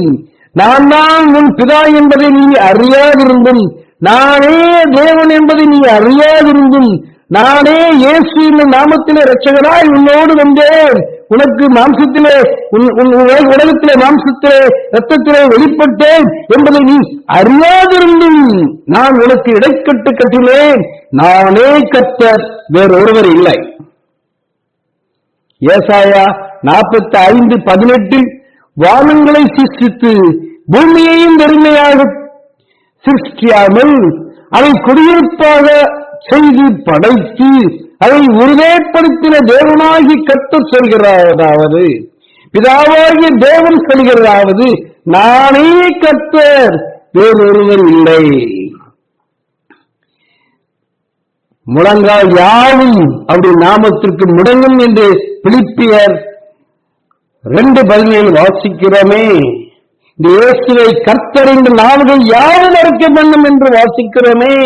நான் தான் உன் பிதா என்பதை நீ அறியாதிருந்தும், நானே தேவன் என்பதை நீ அறியாதிருந்தும், நானே இயேசு என்னும் நாமத்திலே இரட்சகராய் உன்னோடு வந்தேன், உனக்கு மாம்சத்திலே உலகத்திலே மாம்சத்திலே ரத்தத்திலே வெளிப்பட்டேன் என்பதை நீ அறியாதிருந்தும் நான் உனக்கு இடைக்கட்டு கட்டினேன், நானே கர்த்தர், வேறொருவர் இல்லை. ஏசாயா 45:18 வானங்களை சிருஷ்டித்து பூமியையும் வெறுமையாக சிருஷ்டியாமல் அதை குடியிருப்பாக செய்து படைத்து அதை உறுதிப்படுத்தின தேவனாகி கர்த்தர் சொல்கிறதாவது, பிதாவாகிய தேவன் சொல்கிறதாவது, நானே கர்த்தர், வேறொருவர் இல்லை. முழங்கால் யாவும் அவருடைய நாமத்திற்கு முடங்கும் என்று பிலிப்பியர் 2:17 வாசிக்கிறோமே. இந்த இயேசுவை கர்த்தர் என்று நாவுகள் யாவும் அறிக்கை பண்ணும் என்று வாசிக்கிறோமே.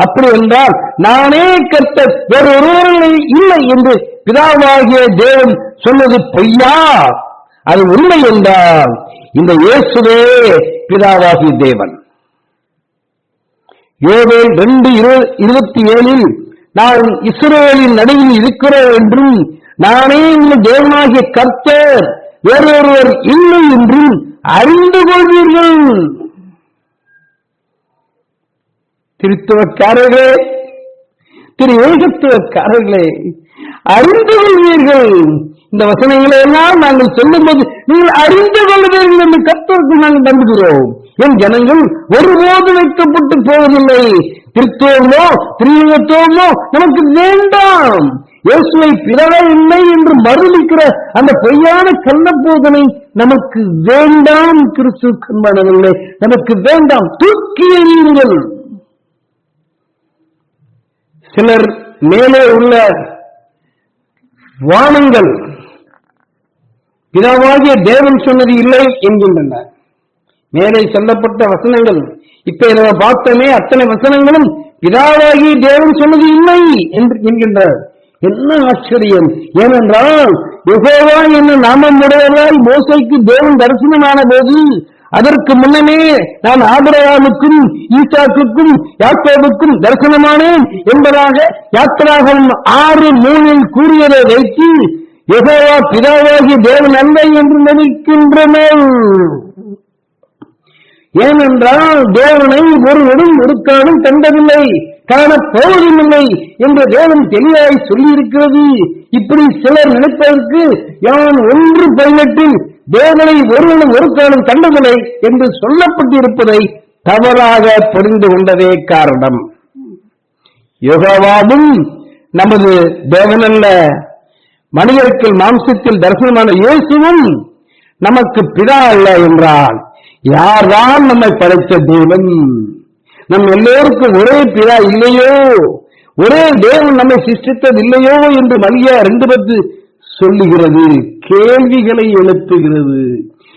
அப்படி என்றால் நானே கர்த்தர், வேறு ஒருவரை இல்லை என்று பிதாவாகிய தேவன் சொன்னது பொய்யா? அது உண்மை என்றால் இந்த இயேசுவே பிதாவாகிய தேவன். யோவேல் 2:27 நான் இஸ்ரவேலின் நடுவில் இருக்கிறோம் என்றும் நானே உங்கள் தேவனாகிய கர்த்தர், வேறொருவர் இல்லை என்றும் அறிந்து கொள்வீர்கள். திருத்துவக்காரர்களே, திரு ஏகத்துவக்காரர்களே, அறிந்து கொள்வீர்கள். இந்த வசனங்களை எல்லாம் நாங்கள் சொல்லும்போது நீங்கள் அறிந்து கொள்வீர்கள் என்று கர்த்தருக்கு நாங்கள் நம்புகிறோம். என் ஜனங்கள் ஒருபோது வைக்கப்பட்டு போவதில்லை. திருத்துவமோ திரியத்துவமோ நமக்கு வேண்டாம். இயேசுவை பிறவே இல்லை என்று மறுதலிக்கிற அந்த பொய்யான கள்ள போதனை நமக்கு வேண்டாம். கிறிஸ்துவர்களே, நமக்கு வேண்டாம். தூக்கி எறியுங்கள். சிலர் மேலே உள்ள வானங்கள் பிதாவாகிய தேவன் சொன்னது இல்லை என்கின்றனர். மேலே சொல்லப்பட்ட வசனங்கள் இப்ப நம்ம பார்த்தோமே, அத்தனை வசனங்களும் பிதாவாகிய தேவன் சொன்னது இல்லை என்று என்கின்றார். என்ன ஆச்சரியம்! ஏனென்றால் யெகோவா என்ன நாமம் உடையவராய் மோசேக்கு தேவன் தரிசனமான போது அதற்கு முன்னமே நான் ஆபிரகாமுக்கும் ஈசாக்குக்கும் யாக்கோபுக்கும் தரிசனமானேன் என்பதாக யாத்திராகமம் 6:3 கூறியதை வைத்து யெகோவா பிதாவாகிய தேவன் அல்ல என்று நினைக்கின்றனர். ஏனென்றால் தேவனை ஒருவரும் ஒரு காலம் கண்டதில்லை, காணப்போவதுமில்லை என்று தேவன் தெளிவாய் சொல்லியிருக்கிறது. இப்படி சிலர் நினைப்பதற்கு யான் 1:18 தேவனை ஒருவனும் ஒரு காலம் கண்டதில்லை என்று சொல்லப்பட்டிருப்பதை தவறாக புரிந்து கொண்டதே காரணம். யெகோவாவும் நமது தேவனல்ல, மனிதருக்கு மாம்சத்தில் தரிசனமான இயேசுவும் நமக்கு பிதா அல்ல என்றால் யார்தான் நம்மை படைத்த தேவன்? நம் எல்லோருக்கும் ஒரே பிதா இல்லையோ, ஒரே தேவன் நம்மை சிருஷ்டித்தது இல்லையோ என்று மல்கியா 2:10 சொல்லுகிறது, கேள்விகளை எழுப்புகிறது.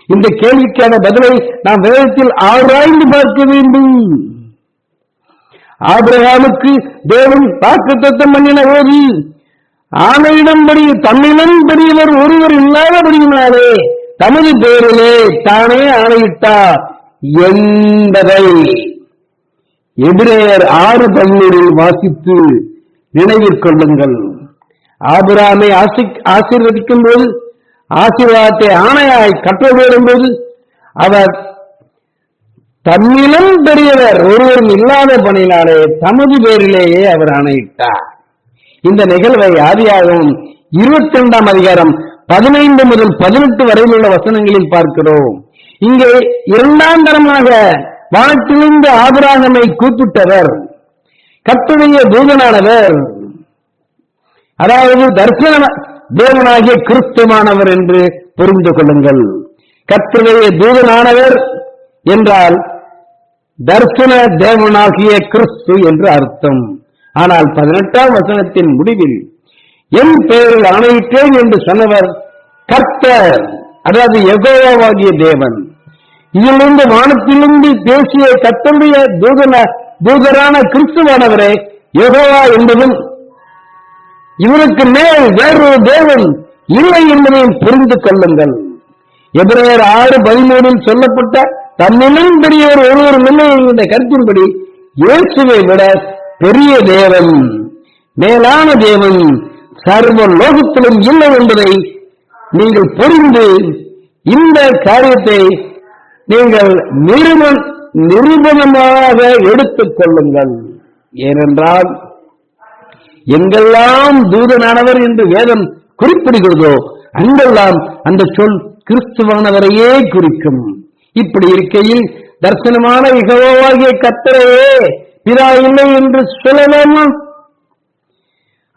இந்த கேள்விக்கான பதிலை நாம் வேதத்தில் ஆராய்ந்து பார்க்க வேண்டும். ஆபிரகாமுக்கு தேவன் வாக்குத்தத்தம் பண்ணின போது ஆணையிடம்படி தம்மிடம் பெரியவர் ஒருவர் இல்லாதபடியினாலே தமது பேரிலே தானே ஆணையிட்டார் என்பதை எபிரேயர் 6:11 வாசித்து நினைவிற்கொள்ளுங்கள். ஆபிரகாமை ஆசீர்வதிக்கும் போது, ஆசீர்வாதத்தை ஆணையாய் கட்டளையிடும் போது அவர் தம்மிலும் பெரியவர் ஒருவரும் இல்லாத பணியினாலே தமது பேரிலேயே அவர் ஆணையிட்டார். இந்த நிகழ்வை ஆதியாகமம் 22ஆம் அதிகாரம் 15 முதல் 18 வரையில் உள்ள வசனங்களில் பார்க்கிறோம். இங்கே இரண்டாம் தரமாக வானத்திலிருந்து ஆபிரகாமை கூப்பிட்டவர் கர்த்தருடைய தூதனானவர், அதாவது தரிசன தேவனாகிய கிறிஸ்துவானவர் என்று புரிந்து கொள்ளுங்கள். கர்த்தருடைய தூதனானவர் என்றால் தரிசன தேவனாகிய கிறிஸ்து என்று அர்த்தம். ஆனால் 18ஆம் வசனத்தின் முடிவில் என் பெயரில் ஆணையிட்டேன் என்று சொன்னவர் கர்த்தர், அதாவது யெகோவாகிய தேவன். இதிலிருந்து வானத்திலிருந்து பேசிய கர்த்தருடைய தூதரான கிறிஸ்துவானவரே யெகோவா என்பதும் இவருக்கு மேல் வேறொரு தேவன் இல்லை என்பதையும் புரிந்து கொள்ளுங்கள். எபிரேயர் 6:13 சொல்லப்பட்ட தன்னிலும் பெரியவர் ஒருவர் இல்லை என்கிற கருத்தின்படி இயேசுவை விட பெரிய தேவன், மேலான தேவன் சர்வ லோகத்திலும் இல்லை என்பதை நீங்கள் புரிந்து இந்த காரியத்தை நீங்கள் நிரூபணமாக எடுத்துக் கொள்ளுங்கள். ஏனென்றால் எங்கெல்லாம் தூதனானவர் என்று வேதம் குறிப்பிடுகிறதோ அங்கெல்லாம் அந்த சொல் கிறிஸ்துவானவரையே குறிக்கும். இப்படி இருக்கையில் தரிசனமான யெகோவாகிய கர்த்தரையே பிதா இல்லை என்று சொல்லலாமா?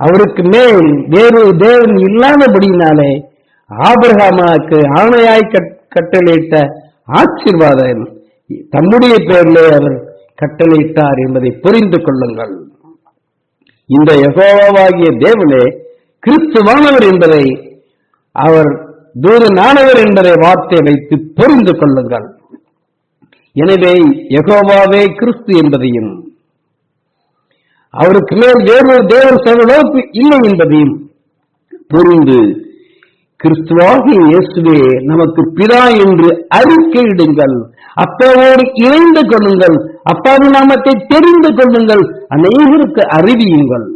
அவருக்கு மேல் வேறு தேவன் இல்லாதபடியினாலே ஆபிரகாமுக்கு ஆணையாய் கட்டளையிட்ட ஆசீர்வாதம் தம்முடைய பெயரிலே அவர் கட்டளையிட்டார் என்பதை புரிந்து கொள்ளுங்கள். இந்த யெகோவாகிய தேவனே கிறிஸ்துவானவர் என்பதை, அவர் தூதனானவர் என்பதை வார்த்தை வைத்து புரிந்து கொள்ளுங்கள். எனவே யெகோவாவே கிறிஸ்து என்பதையும் அவருக்கு மேல் வேறொரு தேவன் சர்வலோகத்து இல்லை என்பதையும் புரிந்து கிறிஸ்துவாகிய இயேசுவே நமக்கு பிதா என்று அறிக்கையிடுங்கள். அப்பாவோடு இணைந்து கொள்ளுங்கள். அப்பாவின் நாமத்தை தெரிந்து கொள்ளுங்கள். அநேகருக்கு அறிவியுங்கள்.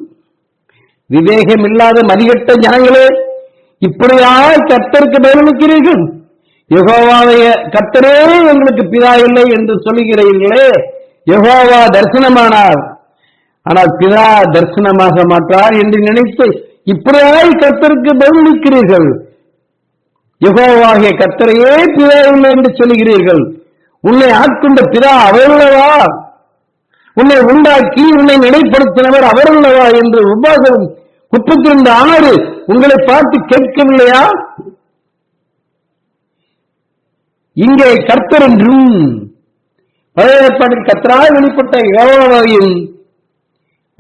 விவேகம் இல்லாத மதிகட்ட ஜனங்களே, இப்படியாக கர்த்தருக்கு பதிலளிக்கிறீர்கள். யெகோவாவை கர்த்தரே எங்களுக்கு பிதா இல்லை என்று சொல்லுகிறீர்களே. யெகோவா தரிசனமானார், ஆனால் பிதா தரிசனமாக மாட்டார் என்று நினைத்து இப்படியாக கர்த்தருக்கு பதிலளிக்கிறீர்கள். யெகோவாகிய கர்த்தரையே பிதா இல்லை என்று சொல்லுகிறீர்கள். உன்னை ஆட்கொண்ட பிதா அவரல்லவா? உன்னை உண்டாக்கி உன்னை நிலைப்படுத்தினவர் அவரல்லவா என்று உபாகமம் 32:6 உங்களை பார்த்து கேட்கவில்லையா? இங்கே கர்த்தர் என்றும் பழைய ஏற்பாட்டில் கர்த்தராய் வெளிப்பட்ட யெகோவாவையும்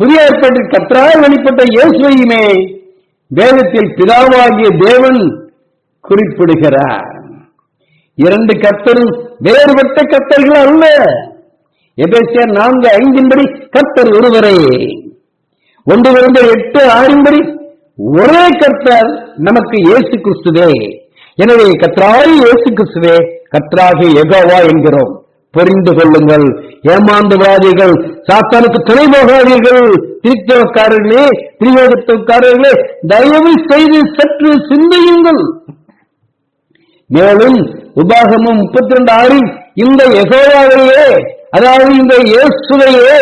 புதிய ஏற்பாட்டில் கர்த்தராய் வெளிப்பட்ட இயேசுவையுமே வேதத்தில் பிதாவாகிய தேவன் குறிப்பிடுகிறார். இரண்டு கர்த்தரும் வேறுபட்ட கர்த்தர்கள் அல்ல. எபேசியர் 4:5 கர்த்தர் ஒருவரே. 1 Corinthians 8:6 ஒரே கர்த்தர் நமக்கு இயேசு கிறிஸ்துவே. எனவே கர்த்தராகிய இயேசு கிறிஸ்துவே கர்த்தராகிய யெகோவா என்கிறோம். புரிந்து கொள்ளுங்கள். ஏமாந்துவாதிகள், சாத்தானுக்கு துணை போகாதீர்கள். திரியோகத்துக்காரர்களே, தயவு செய்து சற்று சிந்தியுங்கள். மேலும் உபாகமம் 32:6 இந்த யெகோவாவையே, அதாவது இந்த இயேசுவையே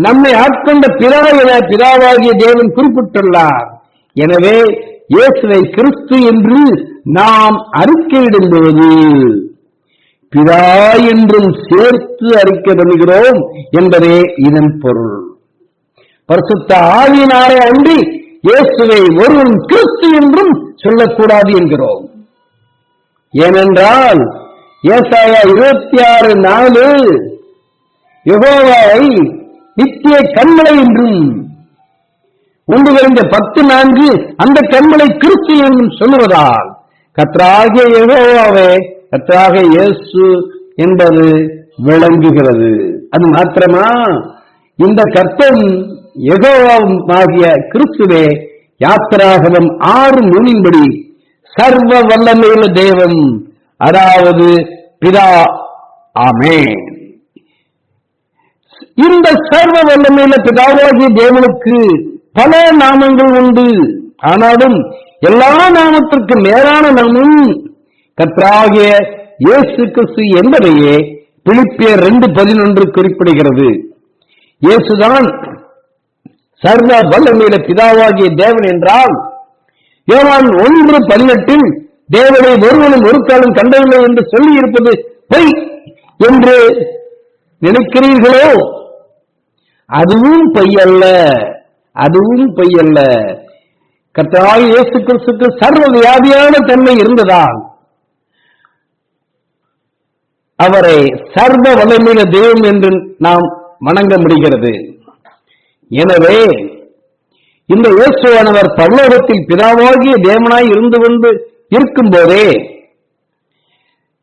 நம்மை ஆட்கொண்ட பிதா என பிதாவாகிய தேவன் குறிப்பிட்டுள்ளார். எனவே இயேசுவை கிறிஸ்து என்று நாம் அறிக்கையிடும்போது பிதா என்றும் சேர்த்து அறிக்கை பண்ணுகிறோம் என்பதே இதன் பொருள். பரிசுத்த ஆவியினாலே அன்றி இயேசுவை ஒருவன் கிறிஸ்து என்றும் சொல்லக்கூடாது என்கிறோம். ஏனென்றால் ஏசாயா 26:4 யெகோவாவை நித்திய கன்மலை என்றும், 1 Corinthians 10:4 அந்த கன்மலை கிறிஸ்து என்றும் சொல்லுவதால் கர்த்தராகிய யெகோவாவே கர்த்தராகிய இயேசு என்பது விளங்குகிறது. அது மாத்திரமா, இந்த கர்த்தன் யெகோவாகிய கிறிஸ்துவே யாத்திராகமம் 6:3 சர்வ வல்லமையுள்ள தேவன், அதாவது பிதா. ஆமென். இந்த சர்வ வல்லமையுள்ள பிதாவாகிய தேவனுக்கு பல நாமங்கள் உண்டு. ஆனாலும் எல்லா நாமத்திற்கு மேலான நாமம் கர்த்தராகிய இயேசு கிறிஸ்து என்பதையே பிலிப்பியர் 2:11 குறிப்பிடுகிறது. இயேசுதான் சர்வ வல்லமையுள்ள பிதாவாகிய தேவன் என்றால், யோவான் 1:18 தேவனை ஒருவனும் ஒரு காலம் கண்டவில்லை என்று சொல்லி இருப்பது பொய் என்று நினைக்கிறீர்களோ? அதுவும் பொய்யல்ல, அதுவும் பொய்யல்ல. கர்த்தராகிய இயேசு கிறிஸ்துவுக்கு சர்வ வியாதியான தன்மை இருந்ததால் அவரை சர்வ வல்லமையுள்ள தெய்வம் என்று நாம் வணங்க முடிகிறது. எனவே இந்த இயேசுவானவர் பரலோகத்தில் பிதாவாகிய தேவனாய் இருந்து கொண்டு இருக்கும் போதே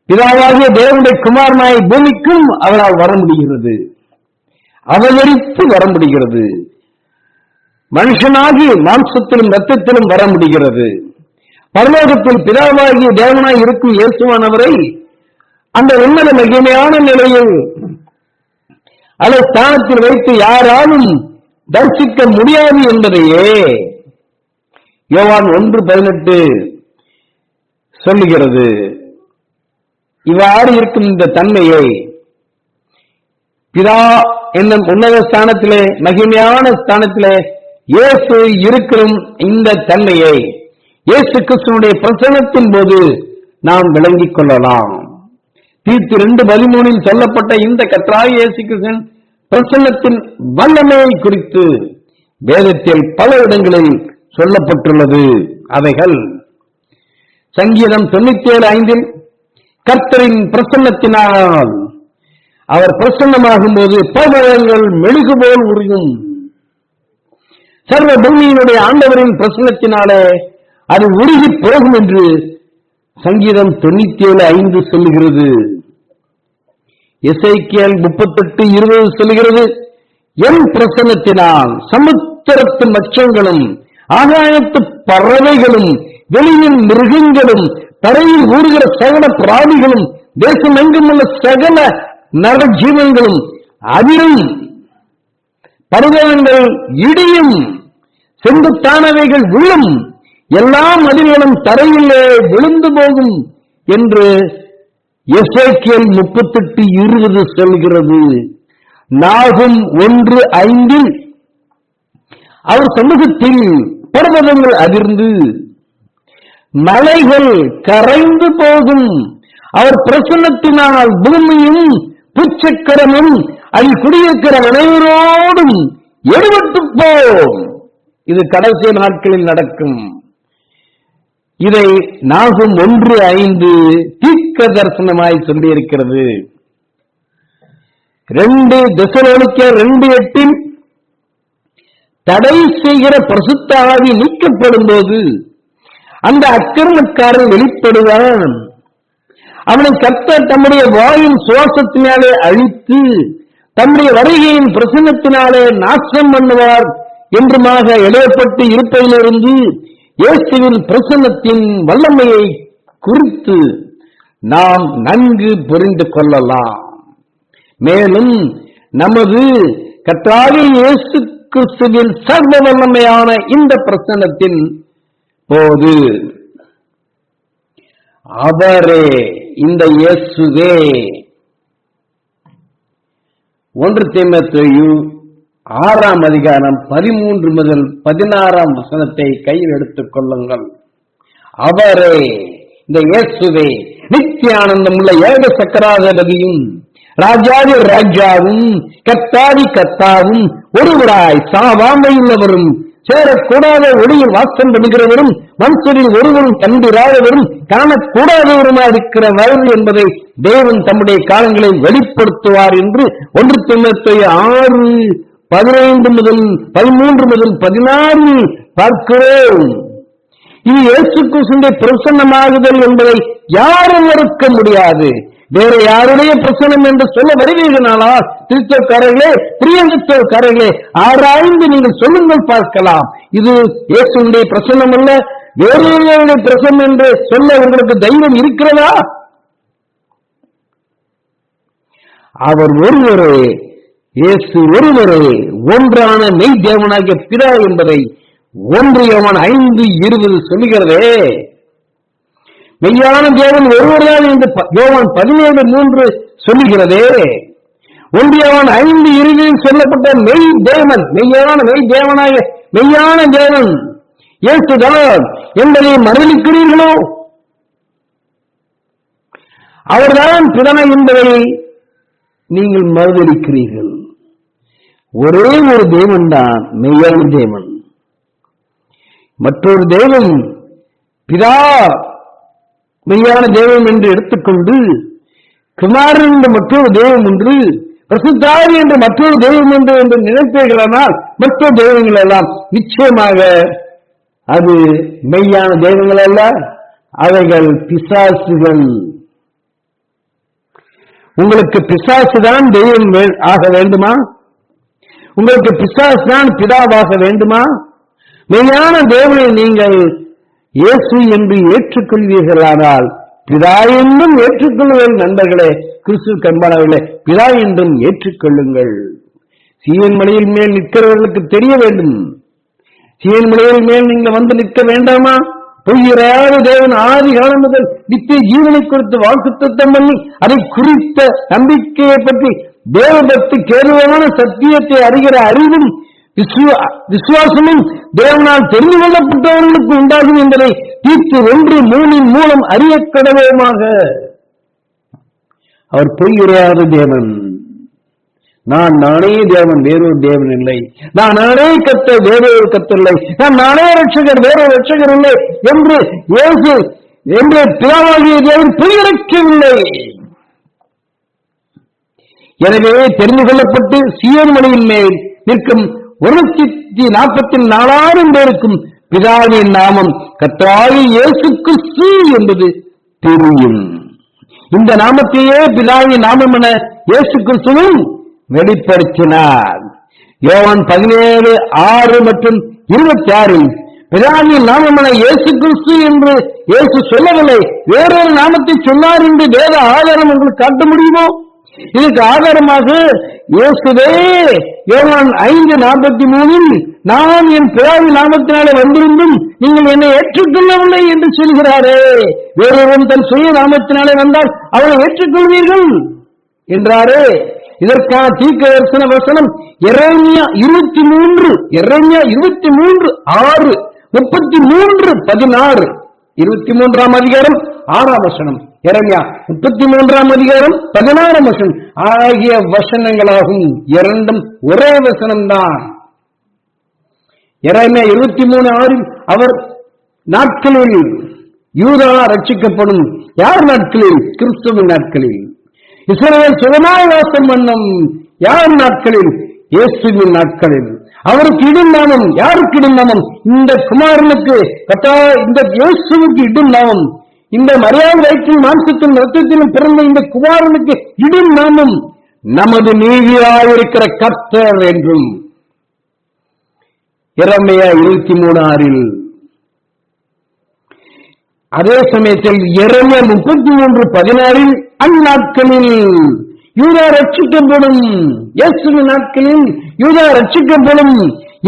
பிதாவாகிய தேவனுடைய குமாரனாய் பூமிக்கும் அவரால் வர முடிகிறது, அவதரித்து வர முடிகிறது. மனுஷனாகி மாம்சத்திலும் ரத்தத்திலும் வர முடிகிறது. பரலோகத்தில் பிதாவாகிய தேவனாய் இருக்கும் இயேசுவானவரை அந்த உன்னத மகிமையான நிலையில் அதை ஸ்தானத்தில் வைத்து யாராலும் தரிசிக்க முடியாது என்பதையே யோவான் 1:18 சொல்லுகிறது. இவ்வாறு இருக்கும் இந்த தன்மையை பிதா என்னும் உன்னத ஸ்தானத்திலே, மகிமையான ஸ்தானத்திலே இயேசு இருக்கிற இந்த தன்மையை இயேசு கிறிஸ்துவினுடைய பிரசன்னத்தின் போது நாம் விளங்கிக் கொள்ளலாம். தீத்து 2:13 சொல்லப்பட்ட இந்த கர்த்தராகிய இயேசு கிறிஸ்துவின் பிரசன்னத்தின் வல்லமையை குறித்து வேதத்தில் பல இடங்களில் சொல்லப்பட்டுள்ளது. அவைகள் சங்கீதம் 97:5 கர்த்தரின் பிரசன்னத்தினால் அவர் பிரசன்னமாகும் போது பர்வதங்கள் மெழுகு போல் உருகும். சர்வ பூமியினுடைய ஆண்டவரின் பிரசன்னத்தினாலே அது உருகி போகும் என்று சங்கீதம் 97:5 சொல்லுகிறது. எசேக்கியேல் 38:20 சொல்லுகிறது, என் பிரசன்னத்தினால் சமுத்திரத்து மச்சங்களும் ஆகாயத்து பறவைகளும் வெளியின் மிருகங்களும் தரையில் ஊறுகிற சகல பிராணிகளும் தேசம் எங்கும் உள்ள சகல நரஜீவன்களும் அதிரும், பர்வதங்கள் இடியும், செங்குத்தானவைகள் விழும், எல்லாம் அதிலும் தரையிலே விழுந்து போகும் என்று எசேக்கியேல் 38:20 சொல்கிறது. நாகும் 1:5 அவர் சமூகத்தில் பர்வதங்கள் அதிர்ந்து மலைகள் கரைந்து போகும், அவர் பிரசன்னத்தினால் பூமியும் புச்சக்கரமும் அதில் குடியிருக்கிற அனைவரோடும் எடுபட்டு போம். இது கடைசி நாட்களில் நடக்கும். இதை நாகும் 1:5 தீர்க்க தரிசனமாய் சொல்லியிருக்கிறது. 2 தெசலோனிக்கேயர் 2:8 தடை செய்கிற பரிசுத்த ஆவி நீக்கப்படும் போது அந்த அக்கிரமக்காரன் வெளிப்படுவான், அவனை கர்த்தர் தம்முடைய வாயின் சுவாசத்தினாலே அழித்து தம்முடைய வருகையின் பிரசன்னத்தினாலே நாசம் பண்ணுவார் என்றுமாக எழுதப்பட்டு இருப்பதிலிருந்து இயேசுவின் பிரசன்னத்தின் வல்லமையை குறித்து நாம் நன்கு புரிந்து கொள்ளலாம். மேலும் நமது கர்த்தராகிய இயேசு கிறிஸ்துவின் சர்வ வல்லமையான இந்த பிரசன்னத்தின் போது அவரே, இந்த இயேசுவே 1 தீமோத்தேயு 6:13 முதல் 16 கையில் எடுத்துக் கொள்ளுங்கள். அவரே, இந்த இயேசுவே நித்தியானந்தம் உள்ள ஏக சக்கராதிபதியும் ராஜாதி ராஜாவும் கர்த்தாதி கர்த்தாவும் ஒருவராய் சாவாமையுள்ளவரும் சேரக்கூடாத ஒளியில் வாசம் பண்ணுகிறவரும் மனுஷரில் ஒருவரும் கண்டிராதவரும் காணக்கூடாதவருமாய் இருக்கிறவர் என்பதை தேவன் தம்முடைய காலங்களில் வெளிப்படுத்துவார் என்று 1 தீமோத்தேயு 6:15 முதல் 13 முதல் 16 பார்க்கிறோம். இது இயேசு கிறிஸ்துவின் பிரசன்னமாகுதல் என்பதை யாரும் மறுக்க முடியாது. வேற யாருடைய பிரசன்னம் என்று சொல்ல வருவீர்களானா கிறிஸ்தவக்காரர்களே, பிரியங்கிறிஸ்தவக்காரர்களே, ஆராய்ந்து நீங்கள் சொல்லுங்கள், பார்க்கலாம். இது இயேசுடைய பிரசன்னம் அல்ல, வேறொருவருடைய பிரசன்னம் என்று சொல்ல உங்களுக்கு தைரியம் இருக்கிறதா? அவர் ஒருவரே, இயேசு ஒருவரே ஒன்றான மெய் தேவனாகிய பிதா என்பதை 1 யோவான் 5:20 சொல்லுகிறதே. மெய்யான தேவன் ஒருவர்தான் என்று யோவான் 17:3 சொல்லுகிறதே. 1 யோவான் 5:20 சொல்லப்பட்ட மெய் தேவன், மெய்யான மெய் தேவனாக மெய்யான தேவன் இயேசுதான் என்பதை மறுதலிக்கிறீர்களோ? அவர்தான் பிதா என்பதை நீங்கள் மறுதலிக்கிறீர்கள். ஒரே ஒரு தேவன் தான் மெய்யான தேவன். மற்றொரு தேவன் பிதா மெய்யான தெய்வம் என்று எடுத்துக்கொண்டு குமாரன் என்று மற்றொரு தெய்வம் ஒன்று, பரிசுத்தாவி என்று மற்றொரு தெய்வம் என்று நினைப்பீர்களானால் மற்ற தெய்வங்கள் எல்லாம் நிச்சயமாக அது மெய்யான தெய்வங்கள் அல்ல, அவைகள் பிசாசுகள். உங்களுக்கு பிசாசுதான் தெய்வம் ஆக வேண்டுமா? உங்களுக்கு பிசாசுதான் பிதாவாக வேண்டுமா? மெய்யான தேவனை நீங்கள் இயேசு என்று ஏற்றுக்கொள்வீர்களானால் பிதா என்றும் ஏற்றுக்கொள்ளுங்கள். நண்பர்களே, கிறிஸ்து கண்பானவர்களே, பிதா என்றும் ஏற்றுக்கொள்ளுங்கள். சீயோன் மலையில் மேல் நிற்கிறவர்களுக்கு தெரிய வேண்டும். சீயோன் மலையில் மேல் நீங்க வந்து நிற்க வேண்டாமா? பொய்யராத தேவன் ஆதி காலம் முதல் நித்திய ஜீவனை கொடுத்து வாக்குத்தத்தம் பண்ணி அதை குறித்த நம்பிக்கையை பற்றி தேவபக்தி கேதுவான சத்தியத்தை அறிகிற அறிவும் விசுவாசமும் தேவனால் தெரிந்து கொள்ளப்பட்டவர்களுக்கு உண்டாகும் என்பதை தீத்து 1:3 மூலம் அறிய கடவுமாக. அவர் பொய்யுரையாத தேவன். நானே தேவன், வேறொரு தேவன் இல்லை. நானே கர்த்தர், வேறொரு கர்த்தர் இல்லை. நானே ரட்சகர், வேறொரு ரட்சகர் இல்லை என்று இயேசு என்று பிதாவாகிய தேவன் பொய்யுரைக்கவில்லை. எனவே தெரிந்து கொள்ளப்பட்டு சீயோன் மலையின் மேல் நிற்கும் 144,000 பேருக்கும் பிதாவின் நாமம் கர்த்தராகிய இயேசு கிறிஸ்து என்பது தெரியும். இந்த நாமத்தையே பிதாவின் நாமம் என இயேசு கிறிஸ்துவும் வெளிப்படுத்தினார். யோவான் 17:6 மற்றும் 26 பிதாவின் நாமம் என இயேசு கிறிஸ்து என்று இயேசு சொல்லவில்லை, வேறொரு நாமத்தை சொன்னார் என்று வேத ஆதாரம் உங்களுக்கு காட்ட முடியுமோ? இதுக்கு ஆதாரமாக இயேசுவே யோவான் 5:43 நான் என் பிதாவின் நாமத்தினாலே வந்திருந்தும் நீங்கள் என்னை ஏற்றுக்கொள்ளவில்லை என்று சொல்கிறாரே, வேறொருவன் தன் சுய நாமத்தினாலே வந்தால் அவனை ஏற்றுக்கொள்வீர்கள் என்றாரே. இதற்கான தீர்க்க தரிசன வசனம் எரேமியா 23:6 33:16 23ஆம் அதிகாரம் 6ஆம் வசனம், எரேமியா 33ஆம் அதிகாரம் 16ஆம் வசனம் ஆகிய வசனங்களாகும். இரண்டும் ஒரே வசனம்தான். எரேமியா 23:6 அவர் நாட்களில் யூதா ரட்சிக்கப்படும். யார் நாட்களில்? கிறிஸ்துவின் நாட்களில். இஸ்ரவேல் சுகமாய் வாசம் பண்ணும். யார் நாட்களில்? இயேசுவின் நாட்களில். அவருக்கு இடும் நாமம். யாருக்கு இடும் நாமம்? இந்த குமாரனுக்கு, இந்த இயேசுவுக்கு இடும் நாமம். இந்த மரியாதை வயிற்றில் மாம்சத்திலும் ரத்தத்திலும் பிறந்த இந்த குமாரனுக்கு இடும் நாமம் நமது நீதியாயிருக்கிற கர்த்தர் என்றும். எரேமியா 23:6. அதே சமயத்தில் எரேமியா 33:16 அந்நாட்களில் யூதா ரட்சிக்கப்படும். இயேசுவின் நாட்களில் யூதா ரட்சிக்கப்படும்.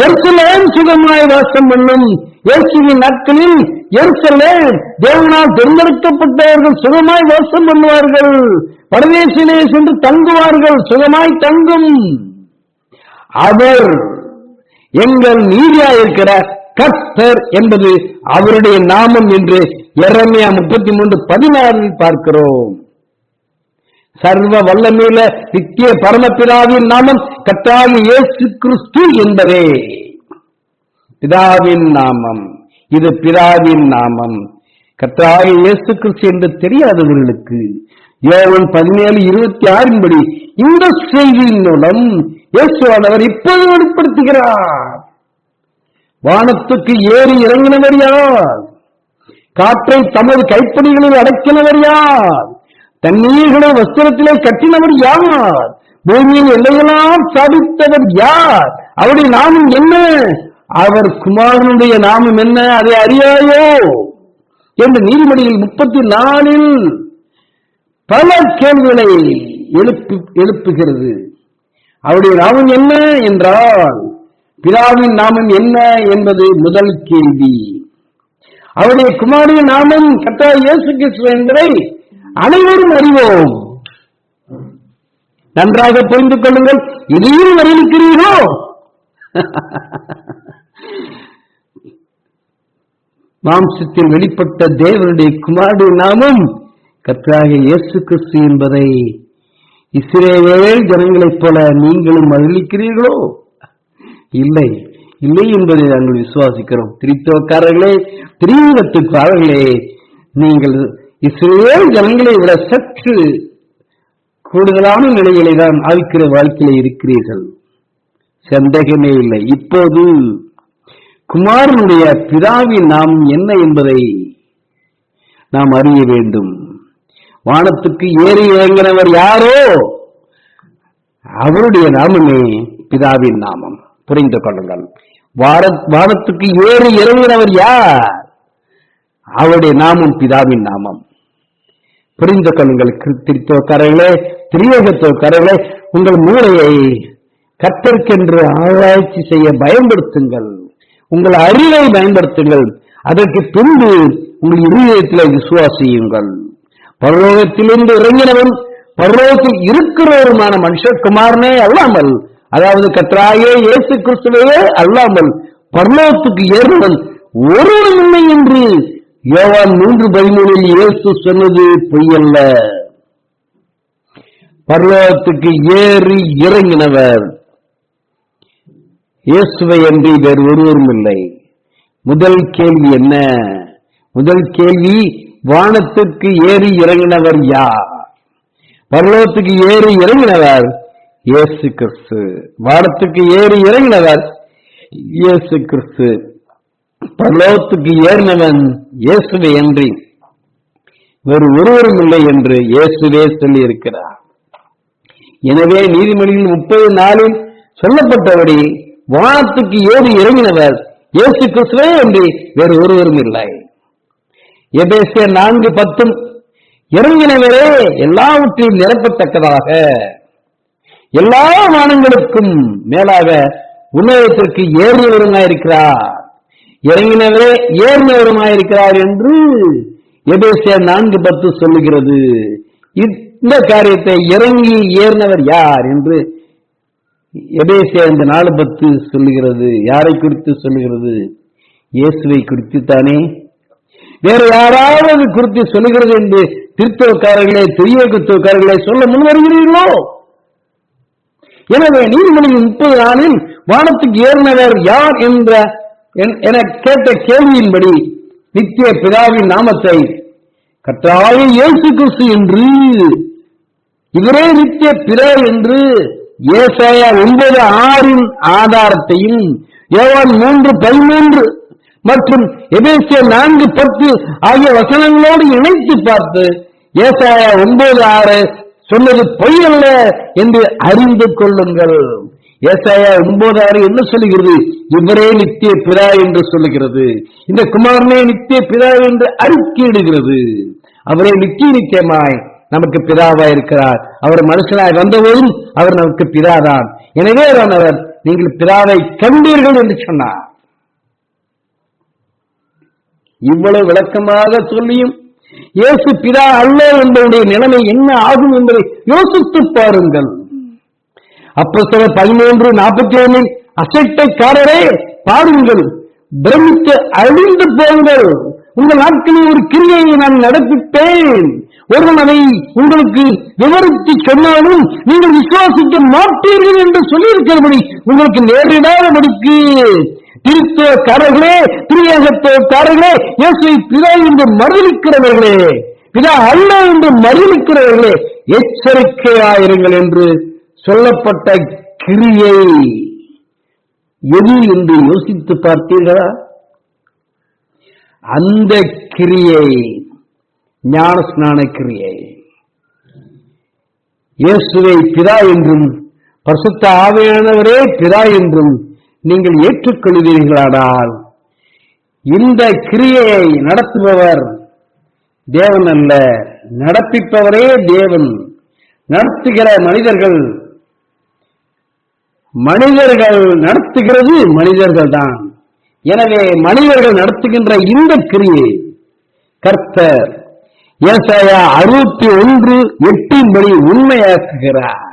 எருசலேம் சுகமாய் வாசம் பண்ணும். இயேசுவின் நாட்களில் எருசலேம் தேவனால் தேர்ந்தெடுக்கப்பட்டவர்கள் சுகமாய் வாசம் பண்ணுவார்கள். பரதேசிலே சென்று தங்குவார்கள், சுகமாய் தங்கும். அவர் எங்கள் நீதியாயிருக்கிற கர்த்தர் என்பது அவருடைய நாமம் என்று எரேமியா 33:16 பார்க்கிறோம். சர்வ வல்லமையுள்ள நித்திய பரமபிதாவின் நாமம் கர்த்தராகிய இயேசு கிறிஸ்து என்பதே பிதாவின் நாமம். இது பிதாவின் நாமம். கர்த்தராகிய இயேசு கிறிஸ்து என்று தெரியாதவர்களுக்கு யோவான் 17:26 படி இந்த செய்தியின் மூலம் இயேசுவானவர் இப்போது வெளிப்படுத்துகிறார். வானத்துக்கு ஏறி இறங்கினவர் யார்? காற்றை தமது கைப்படிகளில் அடக்கினவர் யார்? தண்ணீர்களை வஸ்திரத்திலே கட்டினவர் யார்? பூமியின் எல்லையெல்லாம் சாதித்தவர் யார்? அவருடைய நாமம் என்ன? அவர் குமாரனுடைய நாமம் என்ன? அதை அறியாயோ என்று நீதிமொழியில் 34 பல கேள்விகளை எழுப்புகிறது. அவருடைய நாமம் என்ன என்றால் பிதாவின் நாமம் என்ன என்பது முதல் கேள்வி. அவருடைய குமாரனுடைய நாமம் கர்த்தராகிய இயேசு கிறிஸ்து என்பதை அனைவரும் அறிவோம். நன்றாக புரிந்து கொள்ளுங்கள். இதையும் அறிவிக்கிறீர்களோ? மாம்சத்தில் வெளிப்பட்ட தேவனுடைய குமாரனுடைய நாமம் கர்த்தராகிய இயேசு கிறிஸ்து என்பதை இஸ்ரவேல் ஜனங்களைப் போல நீங்களும் அறிவிக்கிறீர்களோ? இல்லை, இல்லை என்பதை நாங்கள் விசுவாசிக்கிறோம். திரித்துவக்காரர்களே, திரீவத்துக்காரர்களே, நீங்கள் இஸ்ரவேல் ஜனங்களை விட சற்று கூடுதலான நிலையிலே தான் ஆவிக்கிற வாழ்க்கையில இருக்கிறீர்கள். சந்தேகமே இல்லை. இப்போது குமாரனுடைய பிதாவின் நாமம் என்ன என்பதை நாம் அறிய வேண்டும். வானத்துக்கு ஏறி இறங்கினவர் யாரோ அவருடைய நாமமே பிதாவின் நாமம். புரிந்து கொள்ளுங்கள். வானத்துக்கு ஏறி இறங்கினவர் யார்? அவருடைய நாமம் பிதாவின் நாமம். புரிந்து கொள்ளுங்கள். கிறிஸ்தவக்காரர்களே, திரியகத்துவக்காரர்களே, உங்கள் மூளையை கர்த்தருக்கென்று ஆராய்ச்சி செய்ய பயன்படுத்துங்கள். உங்கள் அறிவை பயன்படுத்துங்கள். அதற்கு பின்பு உங்கள் இதயத்தில் விசுவாசியுங்கள். பரலோகத்திலிருந்து இறங்கினவன் பரலோகத்தில் இருக்கிறவருமான மனுஷகுமாரனே அல்லாமல், அதாவது கர்த்தராகிய இயேசு கிறிஸ்துவையே அல்லாமல் பரலோகத்துக்கு ஏறினவன் ஒருவரும் இல்லை என்று யோவான் 3:13 இயேசு சொன்னது பொய்யல்ல. பரலோகத்துக்கு ஏறி இறங்கினவர் இயேசுவை அன்றி வேறு ஒருவரும் இல்லை. முதல் கேள்வி என்ன? முதல் கேள்வி, வானத்துக்கு ஏறி இறங்கினவர் யார்? பரலோகத்துக்கு ஏறி இறங்கினவர் இயேசு கிறிஸ்து. வானத்துக்கு ஏறி இறங்கினவர் இயேசு கிறிஸ்து. பரலோகத்துக்கு ஏறினவன் இயேசுவை அன்றி வேறு ஒருவரும் இல்லை என்று இயேசுவே சொல்லி இருக்கிறார். எனவே நீதிமொழியில் 30:4 சொல்லப்பட்டபடி வானத்துக்கு ஏறி இறங்கினவர் இயேசு கிறிஸ்துவே அன்றி வேறு ஒருவரும் இல்லை. எபேசியர் 4:10 இறங்கினவரே எல்லாவற்றையும் நிரப்பத்தக்கதாக எல்லா வானங்களுக்கும் மேலாக உன்னதத்திற்கு ஏறியவருமாயிருக்கிறார். இறங்கினவரே ஏறினவருமாயிருக்கிறார் என்று எபேசியர் 4:10 சொல்லுகிறது. இந்த காரியத்தை இறங்கி ஏறினவர் யார் என்று எபேசியர் 4:10 சொல்லுகிறது. யாரை குறித்து சொல்லுகிறது? இயேசுவை குறித்து தானே. வேற யாராவது குறித்து சொல்லுகிறது என்று கிறிஸ்தவக்காரர்களே, திரியகத்துவக்காரர்களே சொல்ல முன்வருகிறீர்களோ? எனவே நீதிமொழியின் 30 வானத்துக்கு ஏறினவர் யார் என கேட்ட கேள்வியின்படி நித்திய பிதாவின் நாமத்தை கர்த்தராகிய இயேசு கிறிஸ்து என்று, இவரே நித்திய பிதா என்று ஏசாயா 9:6 ஆதாரத்தையும் யோவான் 3:13 மற்றும் எபேசியர் 4:10 ஆகிய வசனங்களோடு இணைத்து பார்த்து ஏசாயா 9:6 சொன்னது பொய்யல்ல என்று அறிந்து கொள்ளுங்கள். ஏசாயா 9:6 என்ன சொல்லுகிறது? இவரே நித்திய பிதா என்று சொல்லுகிறது. இந்த குமாரனே நித்திய பிதா என்று அறிக்கையிடுகிறது. அவரே நித்தியமாய் நமக்கு பிதாவாய் இருக்கிறார். அவர் மனுஷனாய் வந்தபோதும் அவர் நமக்கு பிதாதான். எனவே அவர் நீங்கள் பிதாவை கண்டீர்கள் என்று சொன்னார். இவ்வளவு விளக்கமாக சொல்லியும் இயேசு பிதா அல்ல என்பதுடைய நிலைமை என்ன ஆகும் என்பதை யோசித்து பாருங்கள். அப்போஸ்தலர் 13:41 அசட்டைக்காரரே பாருங்கள், பிரமித்து அழிந்து போங்கள், உங்கள் நாட்களில் ஒரு கிரியையை நான் நடப்பிப்பேன். ஒருவன் அதை உங்களுக்கு விவரித்து சொன்னாலும் நீங்கள் விசுவாசிக்க மாட்டீர்கள் என்று சொல்லியிருக்கிறபடி உங்களுக்கு நேரிடாதபடிக்கு கிறிஸ்தவக்காரர்களே, திரியகத்துவக்காரர்களே, இயேசுவை பிதா என்று மறுதலிக்கிறவர்களே, பிதா அல்ல என்று மறுதலிக்கிறவர்களே எச்சரிக்கையாயிருங்கள் என்று சொல்லப்பட்ட கிரியை எது என்று யோசித்து பார்த்தீர்களா? அந்த கிரியை ஞானஸ்நான கிரியை. இயேசுவை பிதா என்றும் பரிசுத்த ஆவியானவரே பிதா என்றும் நீங்கள் ஏற்றுக்கொள்வீர்களானால் இந்த கிரியையை நடத்துபவர் தேவன் அல்ல, நடப்பிப்பவரே தேவன். நடத்துகிற மனிதர்கள் நடத்துகிறது மனிதர்கள் தான். எனவே மனிதர்கள் நடத்துகின்ற இந்த கிரியை கர்த்தர் ஏசாயா 61:8 உண்மையாக்குகிறார்.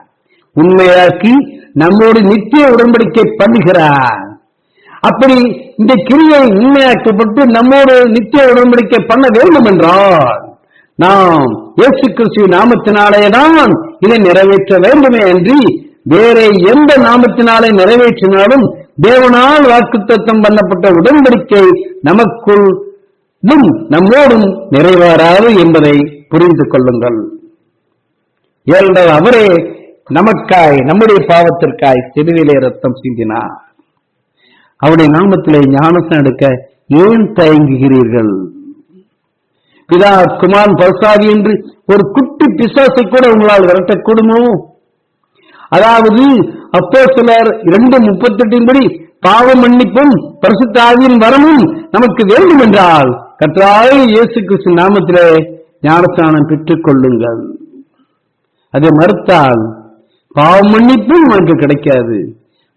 உண்மையாக்கி நம்மோடு நித்திய உடன்படிக்கை பண்ணுகிறார். அப்படி இந்த கிரியை உண்மையாக்கப்பட்டு நம்மோடு நித்திய உடன்படிக்கை பண்ண வேண்டும் என்றால் நாம் இயேசு கிறிஸ்து நாமத்தினாலேதான் இதை நிறைவேற்ற வேண்டுமே அன்றி வேற எந்த நாமத்தினாலே நிறைவேற்றினாலும் தேவனால் வாக்குத்தத்தம் பண்ணப்பட்ட உடன்படிக்கை நமக்குள் நம்மோடும் நிறைவேறாது என்பதை புரிந்து கொள்ளுங்கள். ஏனென்றால் அவரே நமக்காய் நம்முடைய பாவத்திற்காய் சிலுவையிலே ரத்தம் சிந்தினார். அவருடைய நாமத்திலே ஞானஸ்நானம் எடுக்க ஏன் தயங்குகிறீர்கள்? பிதா குமாரன் பரிசுத்தாவி என்று ஒரு குட்டி பிசாசை கூட உங்களால் விரட்டக்கூடுமோ? அதாவது அப்போஸ்தலர் 2:38 படி பாவ மன்னிப்பும் பரிசுத்த ஆவியின் வரமும் நமக்கு வேண்டும் என்றால் கர்த்தராகிய இயேசு கிறிஸ்து நாமத்திலே ஞானஸ்நானம் பெற்றுக் கொள்ளுங்கள். அதை மறுத்தால் பாவ மன்னிப்பும் நமக்கு கிடைக்காது,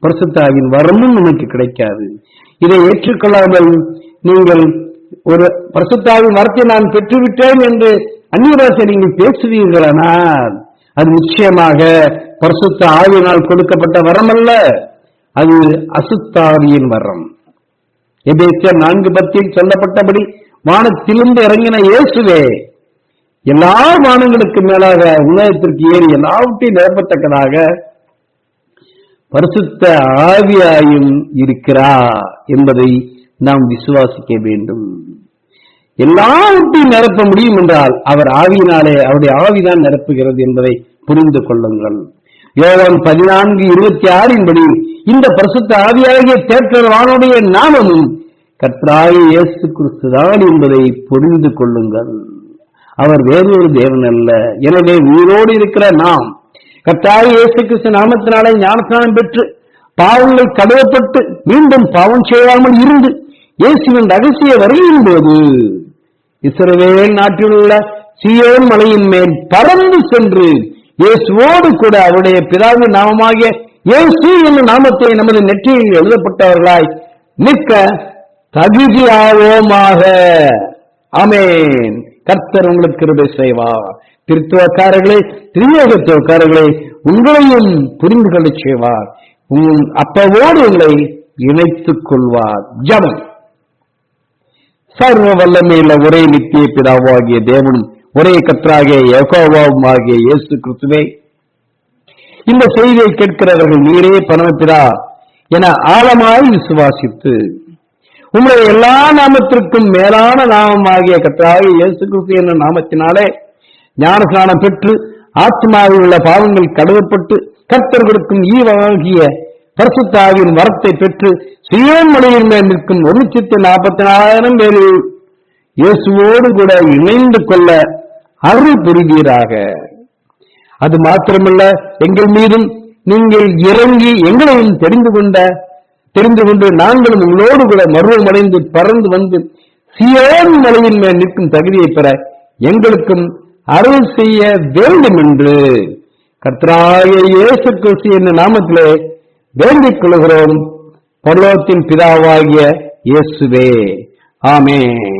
பரிசுத்த ஆவியின் வரமும் நமக்கு கிடைக்காது. இதை ஏற்றுக்கொள்ளாமல் நீங்கள் ஒரு பரிசுத்த ஆவியின் வரத்தை நான் பெற்றுவிட்டேன் என்று அந்நிய பாஷை நீங்கள் பேசுவீர்களானால் அது நிச்சயமாக பரிசுத்த ஆவியினால் கொடுக்கப்பட்ட வரம் அல்ல, அது அசுத்தாவியின் வரம். எபேசியர் 4:10 சொல்லப்பட்டபடி வானத்திலிருந்து இறங்கின இயேசுவே எல்லா வானங்களுக்கு மேலாக உலகத்திற்கு ஏறி எல்லாவற்றையும் நிரப்பத்தக்கதாக பரிசுத்த ஆவியாயும் இருக்கிறார் என்பதை நாம் விசுவாசிக்க வேண்டும். எல்லாவற்றையும் நிரப்ப முடியும் என்றால் அவர் ஆவியினாலே, அவருடைய ஆவிதான் நிரப்புகிறது என்பதை புரிந்து கொள்ளுங்கள். யோவான் 14:26 படி இந்த பரிசுத்த ஆவியாகிய தேற்றவானுடைய நாமமும் கர்த்தராகிய இயேசு கிறிஸ்துதான் என்பதை புரிந்து கொள்ளுங்கள். அவர் வேறொரு தேவன் அல்ல. எனவே உயிரோடு இருக்கிற நாம் கர்த்தராகிய இயேசு கிறிஸ்து நாமத்தினாலே ஞானஸ்நானம் பெற்று பாவங்கள் கழுவப்பட்டு மீண்டும் பாவம் செய்யாமல் இருந்து இயேசுவின் ரகசிய வருகையின் போது இஸ்ரவேல் நாட்டில் உள்ள சீயோன் மலையின் மேல் பறந்து சென்று இயேசுவோடு கூட அவருடைய பிதாவின் நாமமாகிய இயேசு என்னும் நாமத்தை நமது நெற்றியில் எழுதப்பட்டவர்களாய் நிற்க தகுதியாவோமாக. ஆமென். கர்த்தர் உங்களுக்கு கிருபை செய்வார். திருத்துவக்காரர்களே, திரியோகத்துவக்காரர்களே, உங்களையும் புரிந்து கொள்ள செய்வார். அப்பவோடு உங்களை இணைத்துக் கொள்வார். ஜெபம். சர்வ வல்லமையுள்ள ஒரே நித்திய பிதாவாகிய தேவனும் ஒரே கர்த்தராகிய யெகோவாவும் ஆகிய இயேசு கிறிஸ்துவே, இந்த செய்தியை கேட்கிறவர்கள் நீரே பரமபிதா என ஆழமாய் விசுவாசித்து உங்களுடைய எல்லா நாமத்திற்கும் மேலான நாமமாகிய கர்த்தராகிய இயேசு கிறிஸ்து என்ற நாமத்தினாலே ஞானஸ்நானம் பெற்று ஆத்மாவில் உள்ள பாவங்கள் கழுவப்பட்டு கர்த்தர் கொடுக்கும் ஈவாகிய பரிசுத்த ஆவியின் வரத்தை பெற்று சீயோன் மலையின் மேல் நிற்கும் 1,40,000 பேரில் இயேசுவோடு கூட இணைந்து கொள்ள அருள் புரிவீராக. அது மாத்திரமல்ல, எங்கள் மீதும் நீங்கள் இறங்கி எங்களையும் தெரிந்து கொண்டு நாங்களும் உங்களோடு கூட மருவமடைந்து பறந்து வந்து சீயோன் மலையின் மேல் நிற்கும் தகுதியை பெற எங்களுக்கும் அருள் செய்ய வேண்டும் என்று கர்த்தராகிய இயேசு கிறிஸ்து என்ற நாமத்திலே வேண்டிக் கொள்கிறோம். பரலோகத்தின் பிதாவாகிய இயேசுவே. ஆமென்.